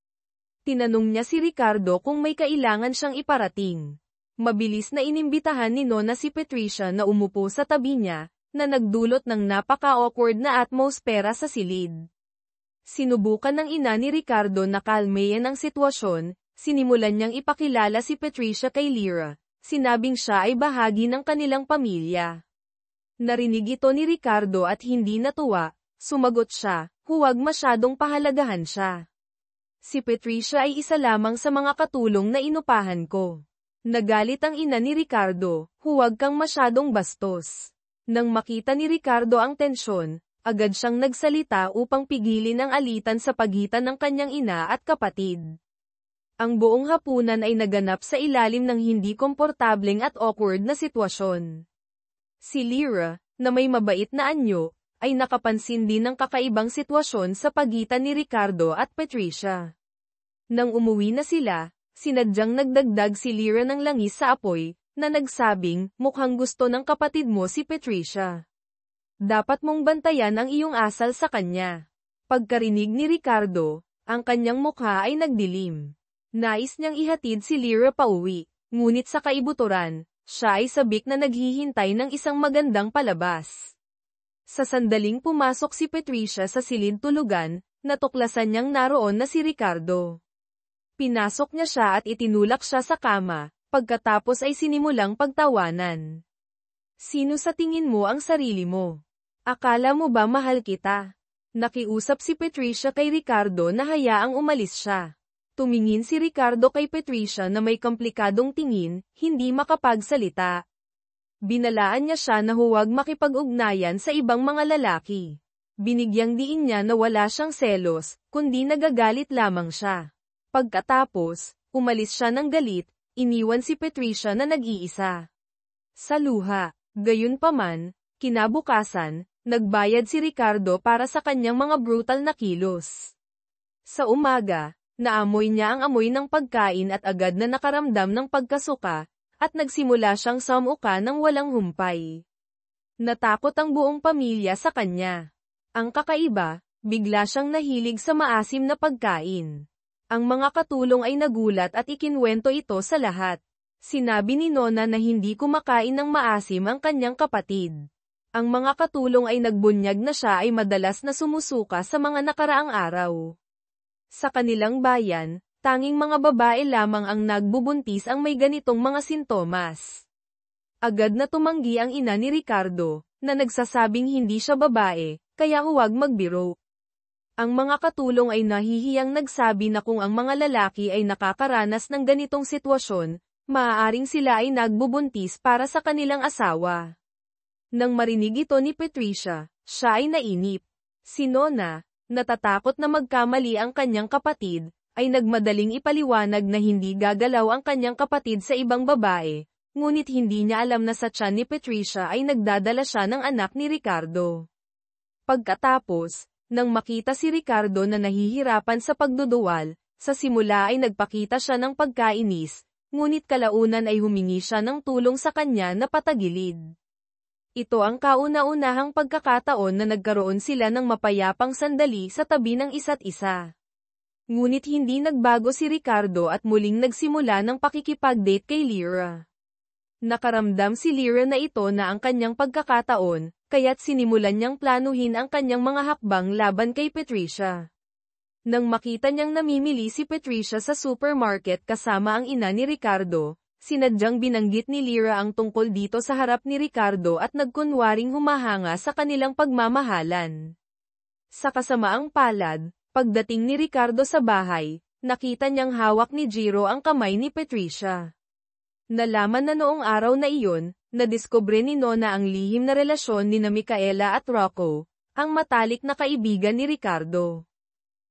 Tinanong niya si Ricardo kung may kailangan siyang iparating. Mabilis na inimbitahan ni Nona si Patricia na umupo sa tabi niya, na nagdulot ng napaka-awkward na atmosfera sa silid. Sinubukan ng ina ni Ricardo na kalmayan ang sitwasyon, sinimulan niyang ipakilala si Patricia kay Lyra, sinabing siya ay bahagi ng kanilang pamilya. Narinig ito ni Ricardo at hindi natuwa, sumagot siya, huwag masyadong pahalagahan siya. Si Patricia ay isa lamang sa mga katulong na inupahan ko. Nagalit ang ina ni Ricardo, huwag kang masyadong bastos. Nang makita ni Ricardo ang tensyon, agad siyang nagsalita upang pigilin ang alitan sa pagitan ng kanyang ina at kapatid. Ang buong hapunan ay naganap sa ilalim ng hindi komportableng at awkward na sitwasyon. Si Lyra, na may mabait na anyo, ay nakapansin din ng kakaibang sitwasyon sa pagitan ni Ricardo at Patricia. Nang umuwi na sila, sinadyang nagdagdag si Lyra ng langis sa apoy, na nagsabing, mukhang gusto ng kapatid mo si Patricia. Dapat mong bantayan ang iyong asal sa kanya. Pagkarinig ni Ricardo, ang kanyang mukha ay nagdilim. Nais niyang ihatid si Lyra pauwi, ngunit sa kaibuturan, siya ay sabik na naghihintay ng isang magandang palabas. Sa sandaling pumasok si Patricia sa silid tulugan, natuklasan niyang naroon na si Ricardo. Pinasok niya siya at itinulak siya sa kama, pagkatapos ay sinimulang pagtawanan. Sino sa tingin mo ang sarili mo? Akala mo ba mahal kita? Nakiusap si Patricia kay Ricardo na hayaang umalis siya. Tumingin si Ricardo kay Patricia na may komplikadong tingin, hindi makapagsalita. Binalaan niya siya na huwag makipag-ugnayan sa ibang mga lalaki. Binigyang diin niya na wala siyang selos, kundi nagagalit lamang siya. Pagkatapos, umalis siya ng galit, iniwan si Patricia na nag-iisa. Sa luha, gayunpaman, kinabukasan, nagbayad si Ricardo para sa kanyang mga brutal na kilos. Sa umaga, naamoy niya ang amoy ng pagkain at agad na nakaramdam ng pagkasuka, at nagsimula siyang samuka ng walang humpay. Natakot ang buong pamilya sa kanya. Ang kakaiba, bigla siyang nahilig sa maasim na pagkain. Ang mga katulong ay nagulat at ikinwento ito sa lahat. Sinabi ni Nona na hindi kumakain ng maasim ang kanyang kapatid. Ang mga katulong ay nagbunyag na siya ay madalas na sumusuka sa mga nakaraang araw. Sa kanilang bayan, tanging mga babae lamang ang nagbubuntis ang may ganitong mga sintomas. Agad na tumanggi ang ina ni Ricardo, na nagsasabing hindi siya babae, kaya huwag magbiro. Ang mga katulong ay nahihiyang nagsabi na kung ang mga lalaki ay nakakaranas ng ganitong sitwasyon, maaaring sila ay nagbubuntis para sa kanilang asawa. Nang marinig ito ni Patricia, siya ay nainip. Si Nona, natatakot na magkamali ang kanyang kapatid, ay nagmadaling ipaliwanag na hindi gagalaw ang kanyang kapatid sa ibang babae, ngunit hindi niya alam na sa tiyan ni Patricia ay nagdadala siya ng anak ni Ricardo. Pagkatapos, nang makita si Ricardo na nahihirapan sa pagduduwal, sa simula ay nagpakita siya ng pagkainis, ngunit kalaunan ay humingi siya ng tulong sa kanya na patagilid. Ito ang kauna-unahang pagkakataon na nagkaroon sila ng mapayapang sandali sa tabi ng isa't isa. Ngunit hindi nagbago si Ricardo at muling nagsimula ng pakikipag-date kay Lyra. Nakaramdam si Lyra na ito na ang kanyang pagkakataon, kaya't sinimulan niyang planuhin ang kanyang mga hakbang laban kay Patricia. Nang makita niyang namimili si Patricia sa supermarket kasama ang ina ni Ricardo, sinadyang binanggit ni Lyra ang tungkol dito sa harap ni Ricardo at nagkunwaring humahanga sa kanilang pagmamahalan. Sa kasamaang palad, pagdating ni Ricardo sa bahay, nakita niyang hawak ni Jiro ang kamay ni Patricia. Nalaman na noong araw na iyon, nadiskubre ni Nona ang lihim na relasyon ni Micaela at Rocco, ang matalik na kaibigan ni Ricardo.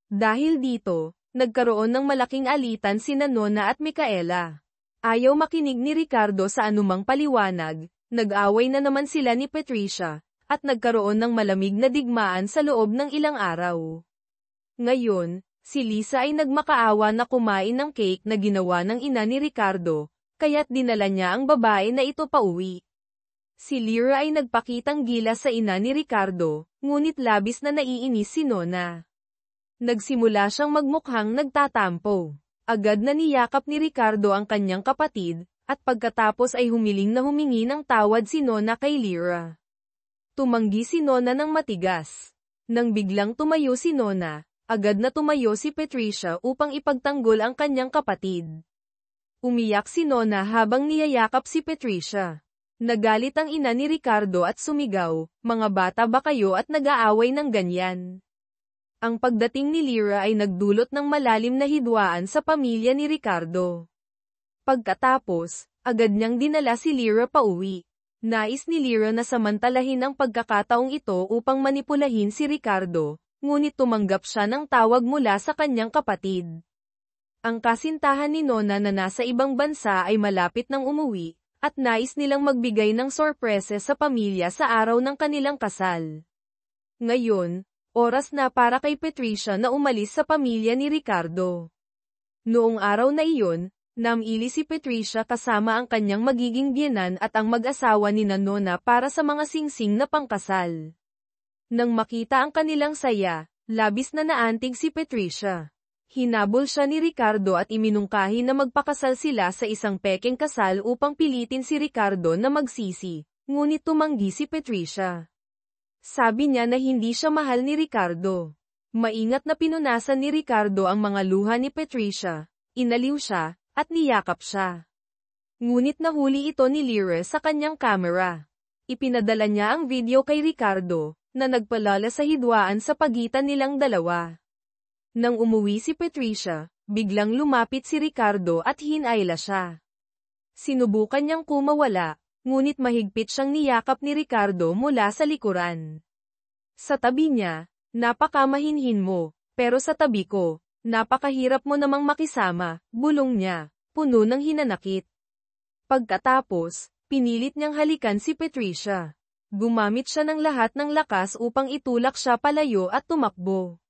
Dahil dito, nagkaroon ng malaking alitan sina Nona at Micaela. Ayaw makinig ni Ricardo sa anumang paliwanag, nag-away na naman sila ni Patricia, at nagkaroon ng malamig na digmaan sa loob ng ilang araw. Ngayon, si Lisa ay nagmakaawa na kumain ng cake na ginawa ng ina ni Ricardo, kaya't dinala niya ang babae na ito pauwi. Si Lyra ay nagpakitang gilas sa ina ni Ricardo, ngunit labis na naiinis si Nona. Nagsimula siyang magmukhang nagtatampo. Agad na niyakap ni Ricardo ang kanyang kapatid, at pagkatapos ay humiling na humingi ng tawad si Nona kay Lyra. Tumanggi si Nona ng matigas. Nang biglang tumayo si Nona, agad na tumayo si Patricia upang ipagtanggol ang kanyang kapatid. Umiyak si Nona habang niyayakap si Patricia. Nagalit ang ina ni Ricardo at sumigaw, "Mga bata ba kayo at nag-aaway ng ganyan?" Ang pagdating ni Lyra ay nagdulot ng malalim na hidwaan sa pamilya ni Ricardo. Pagkatapos, agad niyang dinala si Lyra pauwi. Nais ni Lyra na samantalahin ang pagkakataong ito upang manipulahin si Ricardo, ngunit tumanggap siya ng tawag mula sa kanyang kapatid. Ang kasintahan ni Nona na nasa ibang bansa ay malapit nang umuwi, at nais nilang magbigay ng sorpresa sa pamilya sa araw ng kanilang kasal. Ngayon, oras na para kay Patricia na umalis sa pamilya ni Ricardo. Noong araw na iyon, namili si Patricia kasama ang kanyang magiging biyenan at ang mag-asawa ni Nona para sa mga singsing na pangkasal. Nang makita ang kanilang saya, labis na naantig si Patricia. Hinabol siya ni Ricardo at iminungkahi na magpakasal sila sa isang pekeng kasal upang pilitin si Ricardo na magsisi, ngunit tumanggi si Patricia. Sabi niya na hindi siya mahal ni Ricardo. Maingat na pinunasan ni Ricardo ang mga luha ni Patricia, inaliw siya, at niyakap siya. Ngunit nahuli ito ni Lyra sa kanyang kamera. Ipinadala niya ang video kay Ricardo, na nagpalala sa hidwaan sa pagitan nilang dalawa. Nang umuwi si Patricia, biglang lumapit si Ricardo at hinayla siya. Sinubukan niyang kumawala, ngunit mahigpit siyang niyakap ni Ricardo mula sa likuran. Sa tabi niya, napakamahinhin mo, pero sa tabi ko, napakahirap mo namang makisama, bulong niya, puno ng hinanakit. Pagkatapos, pinilit niyang halikan si Patricia. Gumamit siya ng lahat ng lakas upang itulak siya palayo at tumakbo.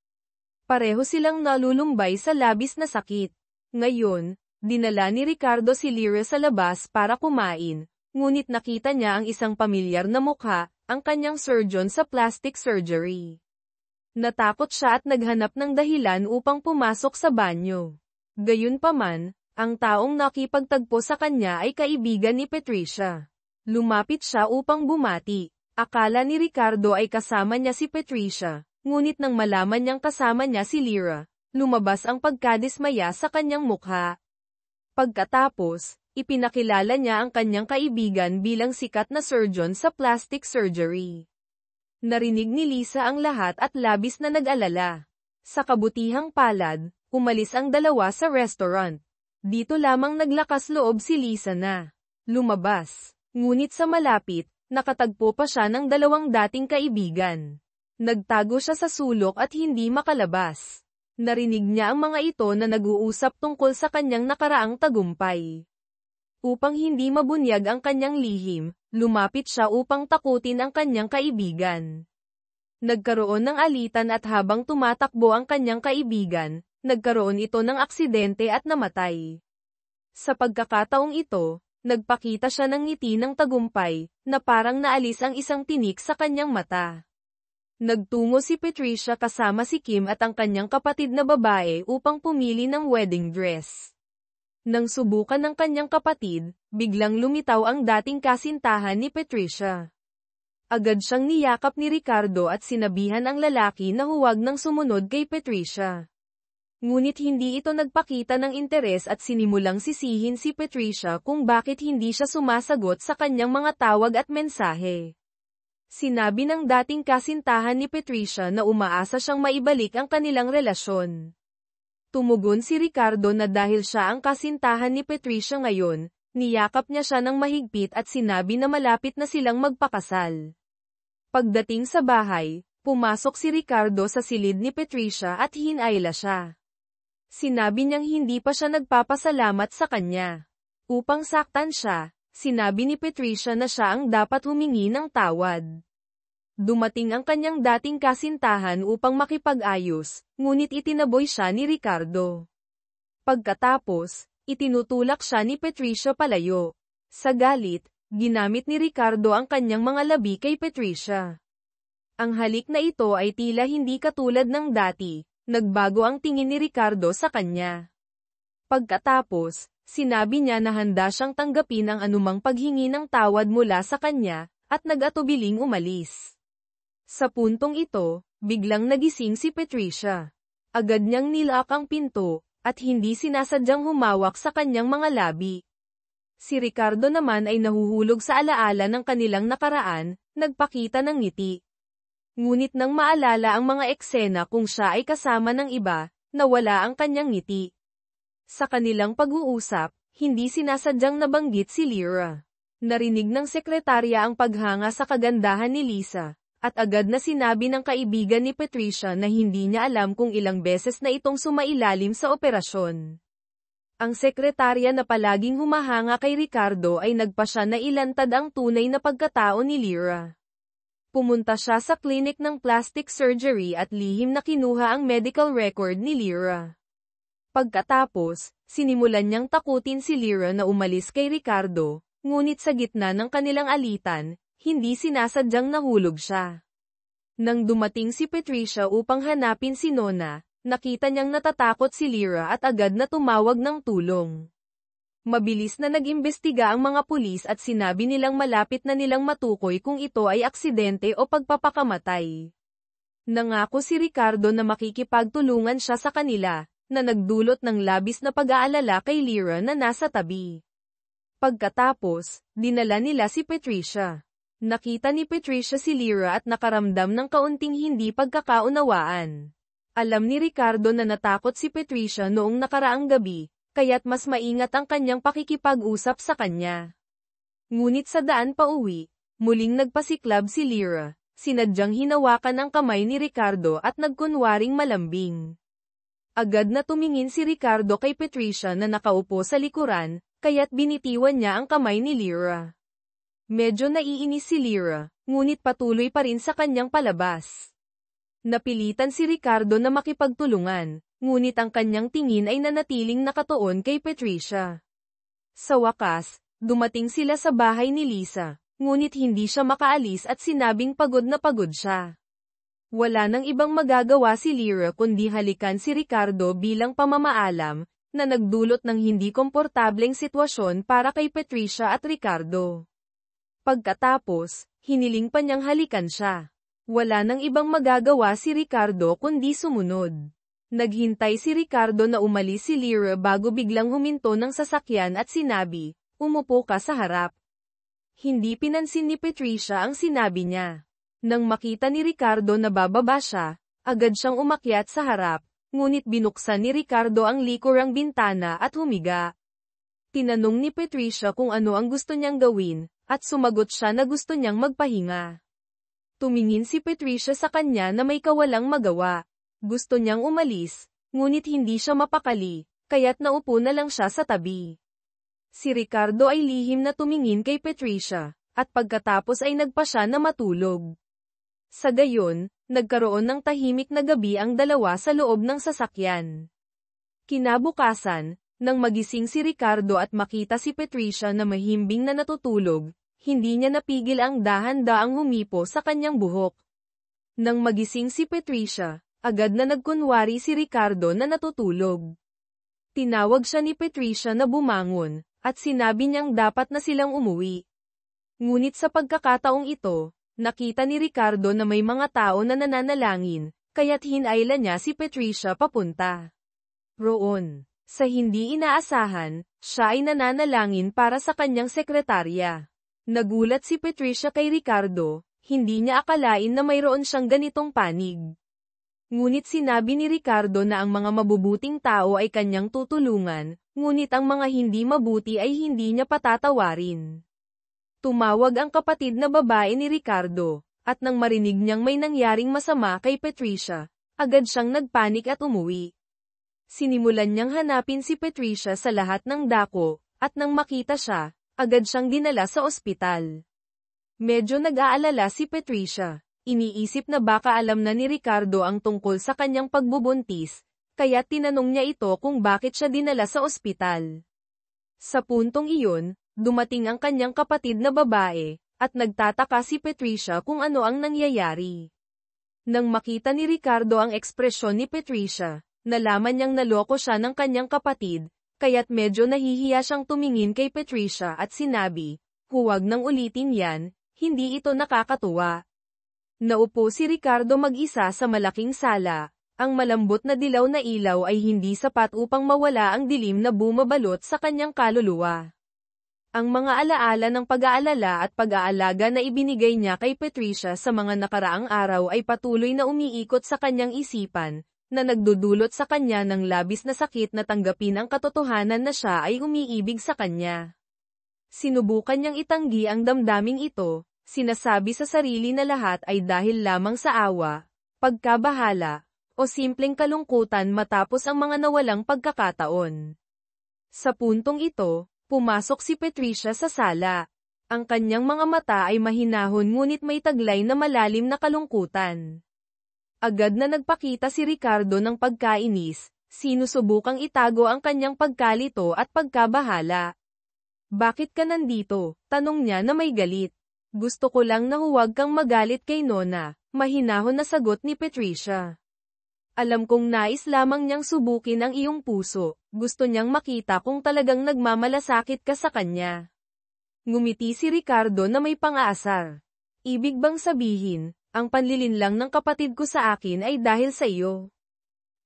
Pareho silang nalulumbay sa labis na sakit. Ngayon, dinala ni Ricardo si Lyra sa labas para kumain, ngunit nakita niya ang isang pamilyar na mukha, ang kanyang surgeon sa plastic surgery. Natakot siya at naghanap ng dahilan upang pumasok sa banyo. Gayunpaman, ang taong nakipagtagpo sa kanya ay kaibigan ni Patricia. Lumapit siya upang bumati. Akala ni Ricardo ay kasama niya si Patricia, ngunit nang malaman niyang kasama niya si Lyra, lumabas ang pagkadismaya sa kanyang mukha. Pagkatapos, ipinakilala niya ang kanyang kaibigan bilang sikat na surgeon sa plastic surgery. Narinig ni Lisa ang lahat at labis na nag-alala. Sa kabutihang palad, umalis ang dalawa sa restaurant. Dito lamang naglakas loob si Lisa na lumabas. Ngunit sa malapit, nakatagpo pa siya ng dalawang dating kaibigan. Nagtago siya sa sulok at hindi makalabas. Narinig niya ang mga ito na nag-uusap tungkol sa kanyang nakaraang tagumpay. Upang hindi mabunyag ang kanyang lihim, lumapit siya upang takutin ang kanyang kaibigan. Nagkaroon ng alitan at habang tumatakbo ang kanyang kaibigan, nagkaroon ito ng aksidente at namatay. Sa pagkakataong ito, nagpakita siya ng ngiti ng tagumpay, na parang naalis ang isang tinik sa kanyang mata. Nagtungo si Patricia kasama si Kim at ang kanyang kapatid na babae upang pumili ng wedding dress. Nang subukan ng kanyang kapatid, biglang lumitaw ang dating kasintahan ni Patricia. Agad siyang niyakap ni Ricardo at sinabihan ang lalaki na huwag nang sumunod kay Patricia. Ngunit hindi ito nagpakita ng interes at sinimulang sisihin si Patricia kung bakit hindi siya sumasagot sa kanyang mga tawag at mensahe. Sinabi ng dating kasintahan ni Patricia na umaasa siyang maibalik ang kanilang relasyon. Tumugon si Ricardo na dahil siya ang kasintahan ni Patricia ngayon, niyakap niya siya ng mahigpit at sinabi na malapit na silang magpakasal. Pagdating sa bahay, pumasok si Ricardo sa silid ni Patricia at hinayla siya. Sinabi niyang hindi pa siya nagpapasalamat sa kanya. Upang saktan siya, sinabi ni Patricia na siya ang dapat humingi ng tawad. Dumating ang kanyang dating kasintahan upang makipag-ayos, ngunit itinaboy siya ni Ricardo. Pagkatapos, itinutulak siya ni Patricia palayo. Sa galit, ginamit ni Ricardo ang kanyang mga labi kay Patricia. Ang halik na ito ay tila hindi katulad ng dati, nagbago ang tingin ni Ricardo sa kanya. Pagkatapos, sinabi niya na handa siyang tanggapin ang anumang paghingi ng tawad mula sa kanya, at nag-atubiling umalis. Sa puntong ito, biglang nagising si Patricia. Agad niyang nilak ang pinto, at hindi sinasadyang humawak sa kanyang mga labi. Si Ricardo naman ay nahuhulog sa alaala ng kanilang nakaraan, nagpakita ng ngiti. Ngunit nang maalala ang mga eksena kung siya ay kasama ng iba, nawala ang kanyang ngiti. Sa kanilang pag-uusap, hindi sinasadyang nabanggit si Lyra. Narinig ng sekretarya ang paghanga sa kagandahan ni Lisa, at agad na sinabi ng kaibigan ni Patricia na hindi niya alam kung ilang beses na itong sumailalim sa operasyon. Ang sekretarya na palaging humahanga kay Ricardo ay nagpasya na ilantad ang tunay na pagkatao ni Lyra. Pumunta siya sa klinik ng plastic surgery at lihim na kinuha ang medical record ni Lyra. Pagkatapos, sinimulan niyang takutin si Lyra na umalis kay Ricardo, ngunit sa gitna ng kanilang alitan, hindi sinasadyang nahulog siya. Nang dumating si Patricia upang hanapin si Nona, nakita niyang natatakot si Lyra at agad na tumawag ng tulong. Mabilis na nag-imbestiga ang mga pulis at sinabi nilang malapit na nilang matukoy kung ito ay aksidente o pagpapakamatay. Nangako si Ricardo na makikipagtulungan siya sa kanila, na nagdulot ng labis na pag-aalala kay Lyra na nasa tabi. Pagkatapos, dinala nila si Patricia. Nakita ni Patricia si Lyra at nakaramdam ng kaunting hindi pagkakaunawaan. Alam ni Ricardo na natakot si Patricia noong nakaraang gabi, kaya't mas maingat ang kanyang pakikipag-usap sa kanya. Ngunit sa daan pa uwi, muling nagpasiklab si Lyra, sinadyang hinawakan ang kamay ni Ricardo at nagkunwaring malambing. Agad na tumingin si Ricardo kay Patricia na nakaupo sa likuran, kaya't binitiwan niya ang kamay ni Lyra. Medyo naiinis si Lyra, ngunit patuloy pa rin sa kanyang palabas. Napilitan si Ricardo na makipagtulungan, ngunit ang kanyang tingin ay nanatiling nakatuon kay Patricia. Sa wakas, dumating sila sa bahay ni Lisa, ngunit hindi siya makaalis at sinabing pagod na pagod siya. Wala nang ibang magagawa si Lyra kundi halikan si Ricardo bilang pamamaalam, na nagdulot ng hindi komportableng sitwasyon para kay Patricia at Ricardo. Pagkatapos, hiniling pa niyang halikan siya. Wala nang ibang magagawa si Ricardo kundi sumunod. Naghintay si Ricardo na umalis si Lyra bago biglang huminto ng sasakyan at sinabi, "Umupo ka sa harap." Hindi pinansin ni Patricia ang sinabi niya. Nang makita ni Ricardo na bababa siya, agad siyang umakyat sa harap, ngunit binuksan ni Ricardo ang likurang bintana at humiga. Tinanong ni Patricia kung ano ang gusto niyang gawin, at sumagot siya na gusto niyang magpahinga. Tumingin si Patricia sa kanya na may kawalang magawa. Gusto niyang umalis, ngunit hindi siya mapakali, kaya't naupo na lang siya sa tabi. Si Ricardo ay lihim na tumingin kay Patricia, at pagkatapos ay nagpa siya na matulog. Sa gayon, nagkaroon ng tahimik na gabi ang dalawa sa loob ng sasakyan. Kinabukasan, nang magising si Ricardo at makita si Patricia na mahimbing na natutulog, hindi niya napigil ang dahan-daang humipo sa kanyang buhok. Nang magising si Patricia, agad na nagkunwari si Ricardo na natutulog. Tinawag siya ni Patricia na bumangon, at sinabi niyang dapat na silang umuwi. Ngunit sa pagkakataong ito, nakita ni Ricardo na may mga tao na nananalangin, kaya't hinayla niya si Patricia papunta roon. Sa hindi inaasahan, siya ay nananalangin para sa kanyang sekretarya. Nagulat si Patricia kay Ricardo, hindi niya akalain na mayroon siyang ganitong panig. Ngunit sinabi ni Ricardo na ang mga mabubuting tao ay kanyang tutulungan, ngunit ang mga hindi mabuti ay hindi niya patatawarin. Tumawag ang kapatid na babae ni Ricardo, at nang marinig niyang may nangyaring masama kay Patricia, agad siyang nagpanik at umuwi. Sinimulan niyang hanapin si Patricia sa lahat ng dako, at nang makita siya, agad siyang dinala sa ospital. Medyo nag-aalala si Patricia, iniisip na baka alam na ni Ricardo ang tungkol sa kanyang pagbubuntis, kaya tinanong niya ito kung bakit siya dinala sa ospital. Sa puntong iyon, dumating ang kanyang kapatid na babae, at nagtataka si Patricia kung ano ang nangyayari. Nang makita ni Ricardo ang ekspresyon ni Patricia, nalaman niyang naloko siya ng kanyang kapatid, kaya't medyo nahihiya siyang tumingin kay Patricia at sinabi, "Huwag nang ulitin yan, hindi ito nakakatuwa." Naupo si Ricardo mag-isa sa malaking sala. Ang malambot na dilaw na ilaw ay hindi sapat upang mawala ang dilim na bumabalot sa kanyang kaluluwa. Ang mga alaala ng pag-aalala at pag-aalaga na ibinigay niya kay Patricia sa mga nakaraang araw ay patuloy na umiikot sa kanyang isipan, na nagdudulot sa kanya ng labis na sakit na tanggapin ang katotohanan na siya ay umiibig sa kanya. Sinubukan niyang itanggi ang damdaming ito, sinasabi sa sarili na lahat ay dahil lamang sa awa, pagkabahala, o simpleng kalungkutan matapos ang mga nawalang pagkakataon. Sa puntong ito, pumasok si Patricia sa sala. Ang kanyang mga mata ay mahinahon ngunit may taglay na malalim na kalungkutan. Agad na nagpakita si Ricardo ng pagkainis, sinusubukang itago ang kanyang pagkalito at pagkabahala. "Bakit ka nandito?" tanong niya na may galit. "Gusto ko lang na huwag kang magalit kay Nona," mahinahon na sagot ni Patricia. "Alam kong nais lamang niyang subukin ang iyong puso, gusto niyang makita kung talagang nagmamalasakit ka sa kanya." Ngumiti si Ricardo na may pang-aasar. "Ibig bang sabihin, ang panlilinlang ng kapatid ko sa akin ay dahil sa iyo?"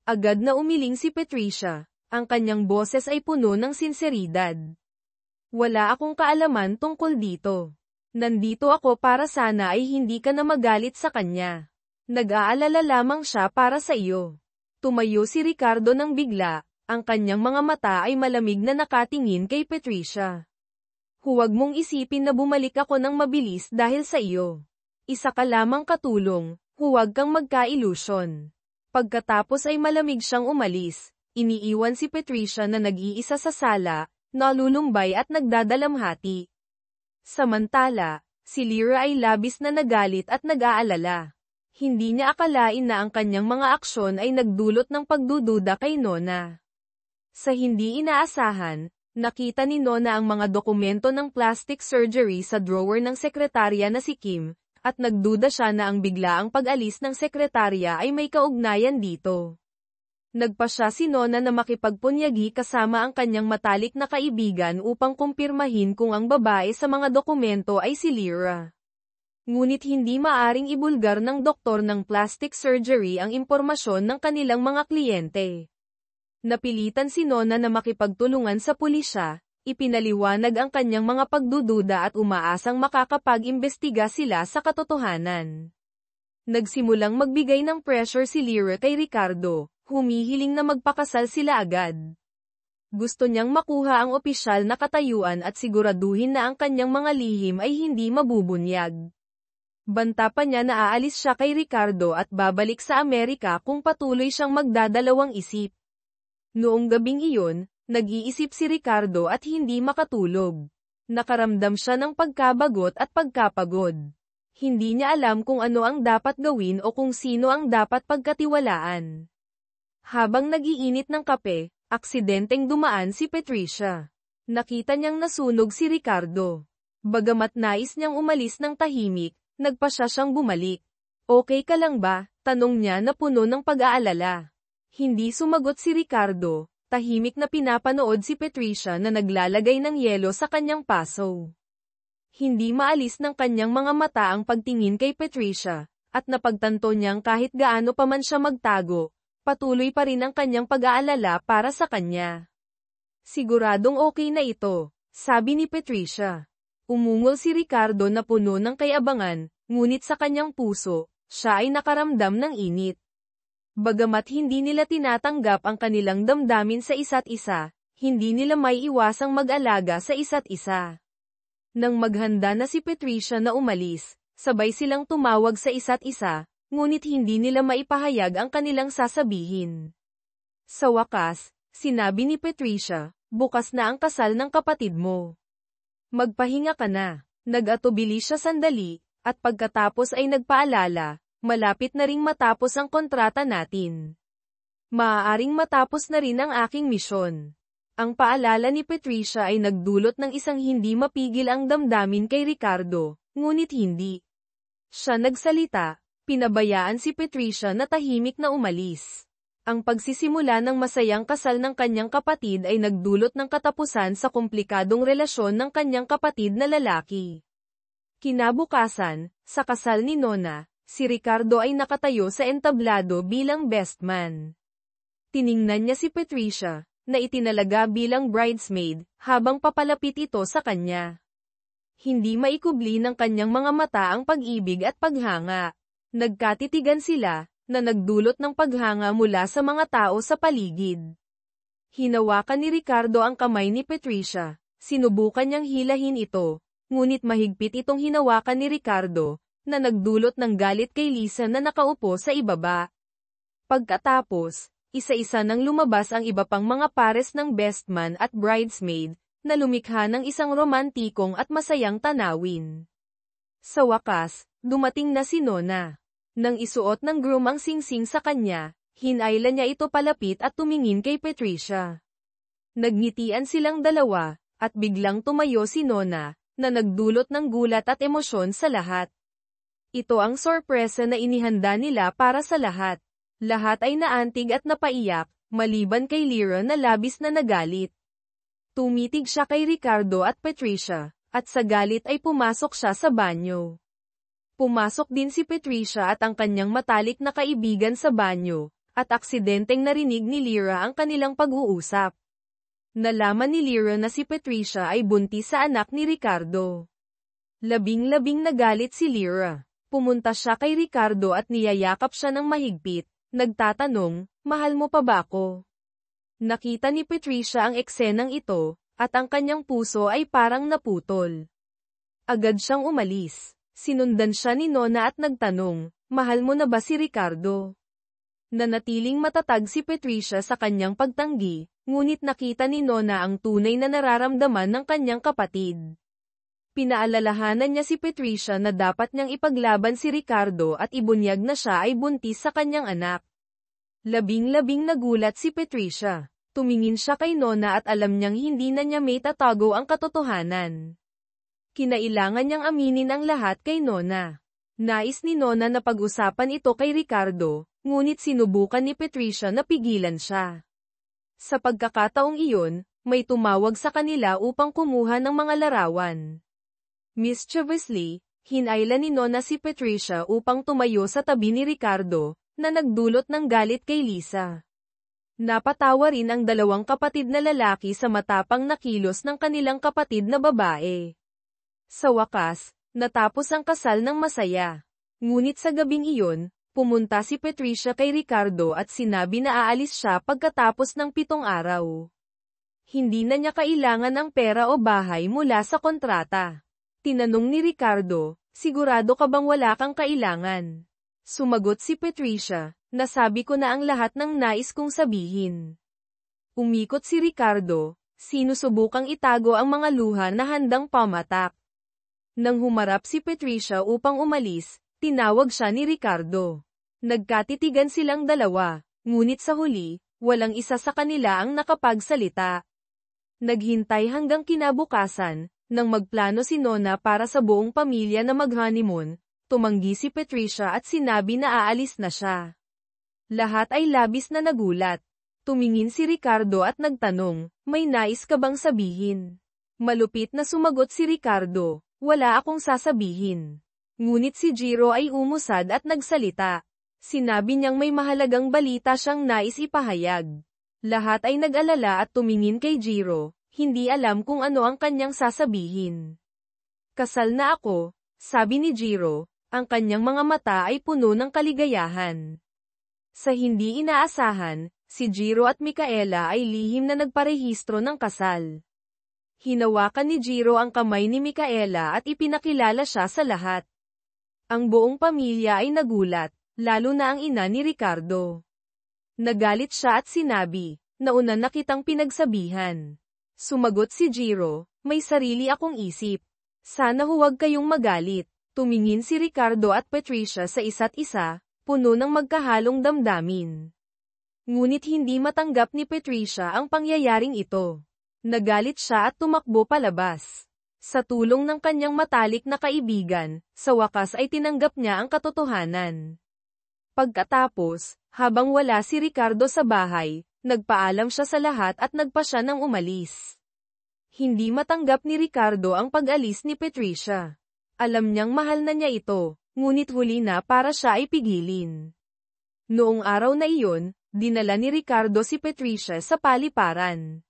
Agad na umiling si Patricia, ang kanyang boses ay puno ng sinseridad. "Wala akong kaalaman tungkol dito. Nandito ako para sana ay hindi ka na magalit sa kanya. Nag-aalala lamang siya para sa iyo." Tumayo si Ricardo nang bigla, ang kanyang mga mata ay malamig na nakatingin kay Patricia. "Huwag mong isipin na bumalik ako ng mabilis dahil sa iyo. Isa ka lamang katulong, huwag kang magka-ilusyon." Pagkatapos ay malamig siyang umalis, iniiwan si Patricia na nag-iisa sa sala, nalulumbay at nagdadalamhati. Samantala, si Lyra ay labis na nagalit at nag-aalala. Hindi niya akalain na ang kanyang mga aksyon ay nagdulot ng pagdududa kay Nona. Sa hindi inaasahan, nakita ni Nona ang mga dokumento ng plastic surgery sa drawer ng sekretarya na si Kim, at nagduda siya na ang biglaang pag-alis ng sekretarya ay may kaugnayan dito. Nagpa siya si Nona na makipagpunyagi kasama ang kanyang matalik na kaibigan upang kumpirmahin kung ang babae sa mga dokumento ay si Lyra. Ngunit hindi maaring ibulgar ng doktor ng plastic surgery ang impormasyon ng kanilang mga kliyente. Napilitan si Nona na makipagtulungan sa pulisya, ipinaliwanag ang kanyang mga pagdududa at umaasang makakapag-imbestiga sila sa katotohanan. Nagsimulang magbigay ng pressure si Lyra kay Ricardo, humihiling na magpakasal sila agad. Gusto niyang makuha ang opisyal na katayuan at siguraduhin na ang kanyang mga lihim ay hindi mabubunyag. Banta pa niya na aalis siya kay Ricardo at babalik sa Amerika kung patuloy siyang magdadalawang isip. Noong gabing iyon, nag-iisip si Ricardo at hindi makatulog. Nakaramdam siya ng pagkabagot at pagkapagod. Hindi niya alam kung ano ang dapat gawin o kung sino ang dapat pagkatiwalaan. Habang nag-iinit ng kape, aksidenteng dumaan si Patricia. Nakita niyang nasunog si Ricardo. Bagamat nais niyang umalis ng tahimik, nagpa siyang bumalik. "Okay ka lang ba?" tanong niya na puno ng pag-aalala. Hindi sumagot si Ricardo, tahimik na pinapanood si Patricia na naglalagay ng yelo sa kanyang paso. Hindi maalis ng kanyang mga mata ang pagtingin kay Patricia, at napagtanto niyang kahit gaano pa man siya magtago, patuloy pa rin ang kanyang pag-aalala para sa kanya. "Siguradong okay na ito," sabi ni Patricia. Umungol si Ricardo na puno ng kayabangan, ngunit sa kanyang puso, siya ay nakaramdam ng init. Bagamat hindi nila tinatanggap ang kanilang damdamin sa isa't isa, hindi nila may iwasang mag-alaga sa isa't isa. Nang maghanda na si Patricia na umalis, sabay silang tumawag sa isa't isa, ngunit hindi nila maipahayag ang kanilang sasabihin. Sa wakas, sinabi ni Patricia, "Bukas na ang kasal ng kapatid mo. Magpahinga ka na." Nag-atubili siya sandali, at pagkatapos ay nagpaalala, "Malapit na ring matapos ang kontrata natin. Maaaring matapos na rin ang aking misyon." Ang paalala ni Patricia ay nagdulot ng isang hindi mapigil ang damdamin kay Ricardo, ngunit hindi siya nagsalita, pinabayaan si Patricia na tahimik na umalis. Ang pagsisimula ng masayang kasal ng kanyang kapatid ay nagdulot ng katapusan sa komplikadong relasyon ng kanyang kapatid na lalaki. Kinabukasan, sa kasal ni Nona, si Ricardo ay nakatayo sa entablado bilang best man. Tiningnan niya si Patricia, na itinalaga bilang bridesmaid, habang papalapit ito sa kanya. Hindi maikubli ng kanyang mga mata ang pag-ibig at paghanga. Nagkatitigan sila, na nagdulot ng paghanga mula sa mga tao sa paligid. Hinawakan ni Ricardo ang kamay ni Patricia, Sinubukan niyang hilahin ito, ngunit mahigpit itong hinawakan ni Ricardo, na nagdulot ng galit kay Lisa na nakaupo sa ibaba. Pagkatapos, isa-isa nang lumabas ang iba pang mga pares ng bestman at bridesmaid, na lumikha ng isang romantikong at masayang tanawin. Sa wakas, dumating na si Nona. Nang isuot ng groom ang singsing sa kanya, hinayla niya ito palapit at tumingin kay Patricia. Nagngitian silang dalawa, at biglang tumayo si Nona, na nagdulot ng gulat at emosyon sa lahat. Ito ang sorpresa na inihanda nila para sa lahat. Lahat ay naantig at napaiyak, maliban kay Lyra na labis na nagalit. Tumitig siya kay Ricardo at Patricia, at sa galit ay pumasok siya sa banyo. Pumasok din si Patricia at ang kanyang matalik na kaibigan sa banyo, at aksidenteng narinig ni Lyra ang kanilang pag-uusap. Nalaman ni Lyra na si Patricia ay buntis sa anak ni Ricardo. Labing-labing nagalit si Lyra. Pumunta siya kay Ricardo at niyayakap siya ng mahigpit, nagtatanong, mahal mo pa ba ako? Nakita ni Patricia ang eksenang ito, at ang kanyang puso ay parang naputol. Agad siyang umalis. Sinundan siya ni Nona at nagtanong, mahal mo na ba si Ricardo? Nanatiling matatag si Patricia sa kanyang pagtanggi, ngunit nakita ni Nona ang tunay na nararamdaman ng kanyang kapatid. Pinaalalahanan niya si Patricia na dapat niyang ipaglaban si Ricardo at ibunyag na siya ay buntis sa kanyang anak. Labing-labing nagulat si Patricia. Tumingin siya kay Nona at alam niyang hindi na niya may tatago ang katotohanan. Kinailangan niyang aminin ang lahat kay Nona. Nais ni Nona na pag-usapan ito kay Ricardo, ngunit sinubukan ni Patricia na pigilan siya. Sa pagkakataong iyon, may tumawag sa kanila upang kumuha ng mga larawan. Mischievously, hinayla ni Nona si Patricia upang tumayo sa tabi ni Ricardo, na nagdulot ng galit kay Lisa. Napatawa rin ang dalawang kapatid na lalaki sa matapang na kilos ng kanilang kapatid na babae. Sa wakas, natapos ang kasal ng masaya. Ngunit sa gabing iyon, pumunta si Patricia kay Ricardo at sinabi na aalis siya pagkatapos ng 7 araw. Hindi na niya kailangan ang pera o bahay mula sa kontrata. Tinanong ni Ricardo, sigurado ka bang wala kang kailangan? Sumagot si Patricia, nasabi ko na ang lahat ng nais kong sabihin. Umikot si Ricardo, sinusubukang itago ang mga luha na handang pamatak. Nang humarap si Patricia upang umalis, tinawag siya ni Ricardo. Nagkatitigan silang dalawa, ngunit sa huli, walang isa sa kanila ang nakapagsalita. Naghintay hanggang kinabukasan, nang magplano si Nona para sa buong pamilya na mag-honeymoon, tumanggi si Patricia at sinabi na aalis na siya. Lahat ay labis na nagulat. Tumingin si Ricardo at nagtanong, may nais ka bang sabihin? Malupit na sumagot si Ricardo. Wala akong sasabihin. Ngunit si Jiro ay umusad at nagsalita. Sinabi niyang may mahalagang balita siyang nais ipahayag. Lahat ay nag-alala at tumingin kay Jiro, hindi alam kung ano ang kanyang sasabihin. Kasal na ako, sabi ni Jiro, ang kanyang mga mata ay puno ng kaligayahan. Sa hindi inaasahan, si Jiro at Micaela ay lihim na nagparehistro ng kasal. Hinawakan ni Jiro ang kamay ni Micaela at ipinakilala siya sa lahat. Ang buong pamilya ay nagulat, lalo na ang ina ni Ricardo. Nagalit siya at sinabi, nauna na kitang pinagsabihan. Sumagot si Jiro, may sarili akong isip. Sana huwag kayong magalit. Tumingin si Ricardo at Patricia sa isa't isa, puno ng magkahalong damdamin. Ngunit hindi matanggap ni Patricia ang pangyayaring ito. Nagalit siya at tumakbo palabas. Sa tulong ng kanyang matalik na kaibigan, sa wakas ay tinanggap niya ang katotohanan. Pagkatapos, habang wala si Ricardo sa bahay, nagpaalam siya sa lahat at nagpa siya ng umalis. Hindi matanggap ni Ricardo ang pag-alis ni Patricia. Alam niyang mahal na niya ito, ngunit huli na para siya ay pigilin. Noong araw na iyon, dinala ni Ricardo si Patricia sa paliparan.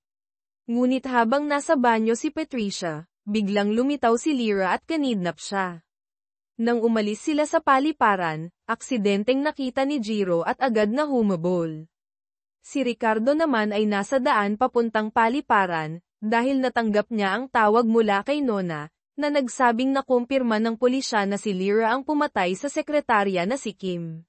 Ngunit habang nasa banyo si Patricia, biglang lumitaw si Lyra at kinidnap siya. Nang umalis sila sa paliparan, aksidenteng nakita ni Jiro at agad na humabol. Si Ricardo naman ay nasa daan papuntang paliparan, Dahil natanggap niya ang tawag mula kay Nona, na nagsabing nakumpirma ng pulisya na si Lyra ang pumatay sa sekretarya na si Kim.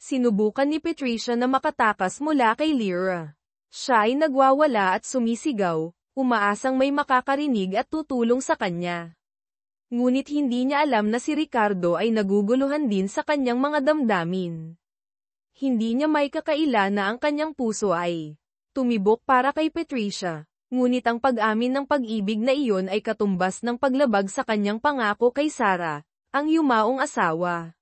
Sinubukan ni Patricia na makatakas mula kay Lyra. Siya ay nagwawala at sumisigaw, umaasang may makakarinig at tutulong sa kanya. Ngunit hindi niya alam na si Ricardo ay naguguluhan din sa kanyang mga damdamin. Hindi niya may kakaila na ang kanyang puso ay tumibok para kay Patricia, ngunit ang pag-amin ng pag-ibig na iyon ay katumbas ng paglabag sa kanyang pangako kay Sarah, ang yumaong asawa.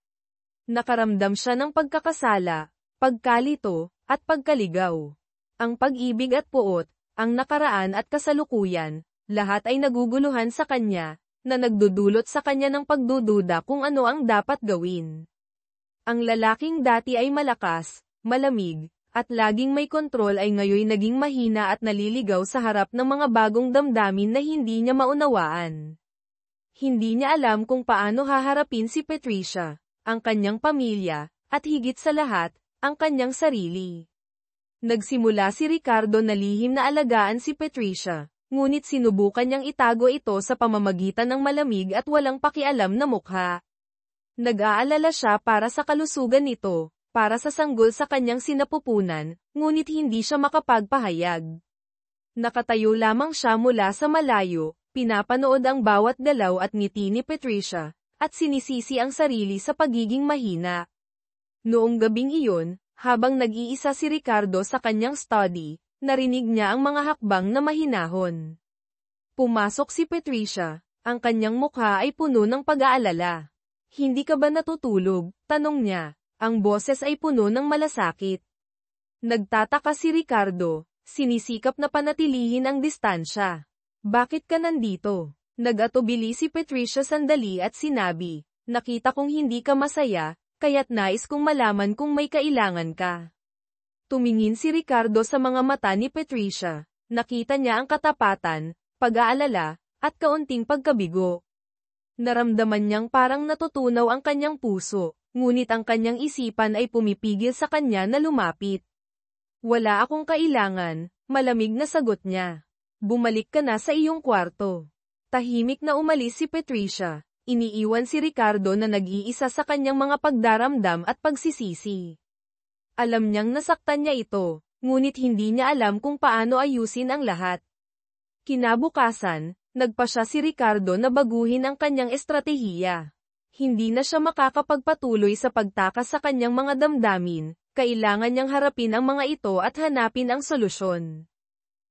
Nakaramdam siya ng pagkakasala, pagkalito, at pagkaligaw. Ang pag-ibig at puot, ang nakaraan at kasalukuyan, lahat ay naguguluhan sa kanya, na nagdudulot sa kanya ng pagdududa kung ano ang dapat gawin. Ang lalaking dati ay malakas, malamig, at laging may kontrol ay ngayon naging mahina at naliligaw sa harap ng mga bagong damdamin na hindi niya maunawaan. Hindi niya alam kung paano haharapin si Patricia, ang kanyang pamilya, at higit sa lahat, ang kanyang sarili. Nagsimula si Ricardo na lihim na alagaan si Patricia, ngunit sinubukan niyang itago ito sa pamamagitan ng malamig at walang pakialam na mukha. Nag-aalala siya para sa kalusugan nito, para sa sanggol sa kanyang sinapupunan, ngunit hindi siya makapagpahayag. Nakatayo lamang siya mula sa malayo, pinapanood ang bawat galaw at ngiti ni Patricia, at sinisisi ang sarili sa pagiging mahina. Noong gabing iyon, habang nag-iisa si Ricardo sa kanyang study, narinig niya ang mga hakbang na mahinahon. Pumasok si Patricia, ang kanyang mukha ay puno ng pag-aalala. Hindi ka ba natutulog? Tanong niya. Ang boses ay puno ng malasakit. Nagtataka si Ricardo, sinisikap na panatilihin ang distansya. Bakit ka nandito? Nag-atubili si Patricia sandali at sinabi, nakita kong hindi ka masaya, kaya't nais kong malaman kung may kailangan ka. Tumingin si Ricardo sa mga mata ni Patricia, nakita niya ang katapatan, pag-aalala, at kaunting pagkabigo. Naramdaman niyang parang natutunaw ang kanyang puso, ngunit ang kanyang isipan ay pumipigil sa kanya na lumapit. Wala akong kailangan, malamig na sagot niya. Bumalik ka na sa iyong kwarto. Tahimik na umalis si Patricia. Iniiwan si Ricardo na nag-iisa sa kanyang mga pagdaramdam at pagsisisi. Alam niyang nasaktan niya ito, ngunit hindi niya alam kung paano ayusin ang lahat. Kinabukasan, nagpa siya si Ricardo na baguhin ang kanyang estratehiya. Hindi na siya makakapagpatuloy sa pagtakas sa kanyang mga damdamin, kailangan niyang harapin ang mga ito at hanapin ang solusyon.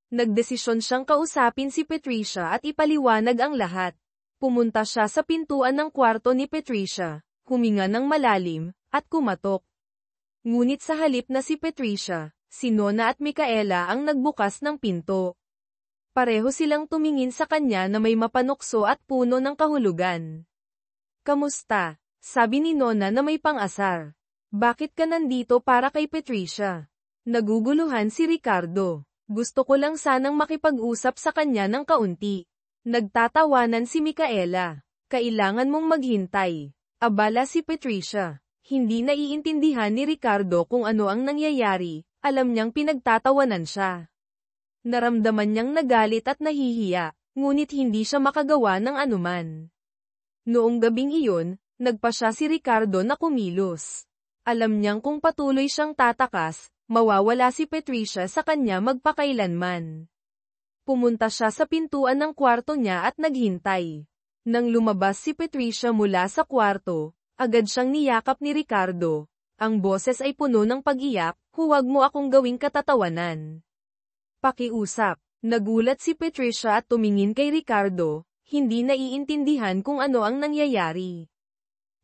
Nagdesisyon siyang kausapin si Patricia at ipaliwanag ang lahat. Pumunta siya sa pintuan ng kwarto ni Patricia, huminga ng malalim, at kumatok. Ngunit sa halip na si Patricia, si Nona at Micaela ang nagbukas ng pinto. Pareho silang tumingin sa kanya na may mapanukso at puno ng kahulugan. Kamusta? Sabi ni Nona na may pang-asar. Bakit ka nandito para kay Patricia? Naguguluhan si Ricardo. Gusto ko lang sanang makipag-usap sa kanya ng kaunti. Nagtatawanan si Micaela. Kailangan mong maghintay. Abala si Patricia. Hindi naiintindihan ni Ricardo kung ano ang nangyayari, alam niyang pinagtatawanan siya. Naramdaman niyang nagalit at nahihiya, ngunit hindi siya makagawa ng anuman. Noong gabing iyon, nagpa siya si Ricardo na kumilos. Alam niyang kung patuloy siyang tatakas, mawawala si Patricia sa kanya magpakailanman. Pumunta siya sa pintuan ng kwarto niya at naghintay. Nang lumabas si Patricia mula sa kwarto, agad siyang niyakap ni Ricardo. Ang boses ay puno ng pag-iyak, huwag mo akong gawing katatawanan. Pakiusap. Nagulat si Patricia at tumingin kay Ricardo, hindi naiintindihan kung ano ang nangyayari.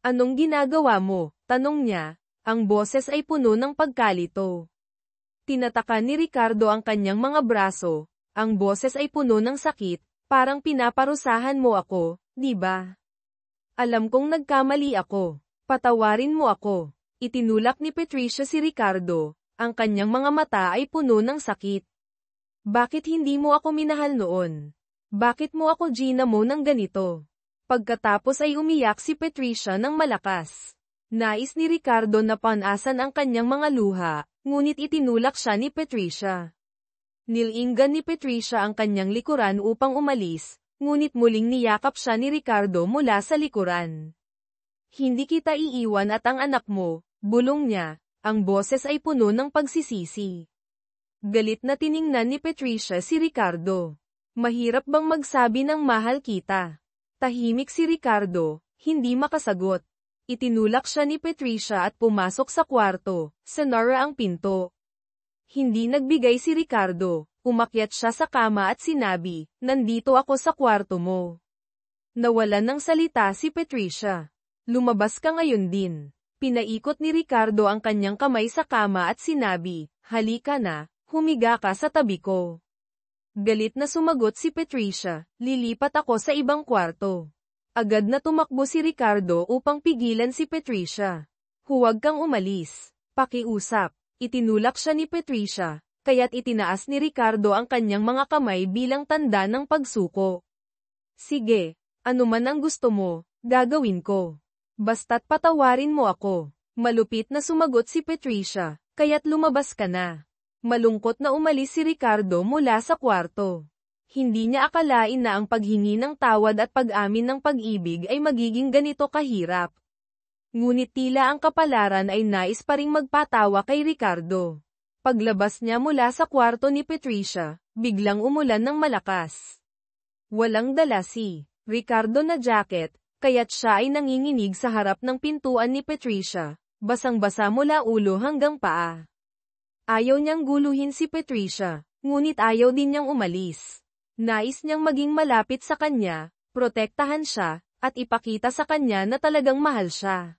Anong ginagawa mo? Tanong niya. Ang boses ay puno ng pagkalito. Tinataka ni Ricardo ang kanyang mga braso. Ang boses ay puno ng sakit, parang pinaparusahan mo ako, di ba? Alam kong nagkamali ako. Patawarin mo ako. Itinulak ni Patricia si Ricardo. Ang kanyang mga mata ay puno ng sakit. Bakit hindi mo ako minahal noon? Bakit mo ako ginamo ng ganito? Pagkatapos ay umiyak si Patricia ng malakas. Nais ni Ricardo na panasan ang kanyang mga luha, ngunit itinulak siya ni Patricia. Nilinggan ni Patricia ang kanyang likuran upang umalis, ngunit muling niyakap siya ni Ricardo mula sa likuran. Hindi kita iiwan at ang anak mo, bulong niya, ang boses ay puno ng pagsisisi. Galit na tiningnan ni Patricia si Ricardo. Mahirap bang magsabi ng mahal kita? Tahimik si Ricardo, hindi makasagot. Itinulak siya ni Patricia at pumasok sa kwarto, sinara ang pinto. Hindi nagbigay si Ricardo, umakyat siya sa kama at sinabi, nandito ako sa kwarto mo. Nawalan ng salita si Patricia. Lumabas ka ngayon din. Pinaikot ni Ricardo ang kanyang kamay sa kama at sinabi, halika na, humiga ka sa tabi ko. Galit na sumagot si Patricia, lilipat ako sa ibang kwarto. Agad na tumakbo si Ricardo upang pigilan si Patricia. Huwag kang umalis. Pakiusap. Itinulak siya ni Patricia, kaya't itinaas ni Ricardo ang kanyang mga kamay bilang tanda ng pagsuko. Sige, ano man ang gusto mo, gagawin ko. Basta't patawarin mo ako. Malupit na sumagot si Patricia, kaya't lumabas ka na. Malungkot na umalis si Ricardo mula sa kwarto. Hindi niya akalain na ang paghingi ng tawad at pag-amin ng pag-ibig ay magiging ganito kahirap. Ngunit tila ang kapalaran ay nais pa ring magpatawa kay Ricardo. Paglabas niya mula sa kwarto ni Patricia, biglang umulan ng malakas. Walang dala si Ricardo na jacket, kaya't siya ay nanginginig sa harap ng pintuan ni Patricia, basang-basa mula ulo hanggang paa. Ayaw niyang guluhin si Patricia, ngunit ayaw din niyang umalis. Nais niyang maging malapit sa kanya, protektahan siya, at ipakita sa kanya na talagang mahal siya.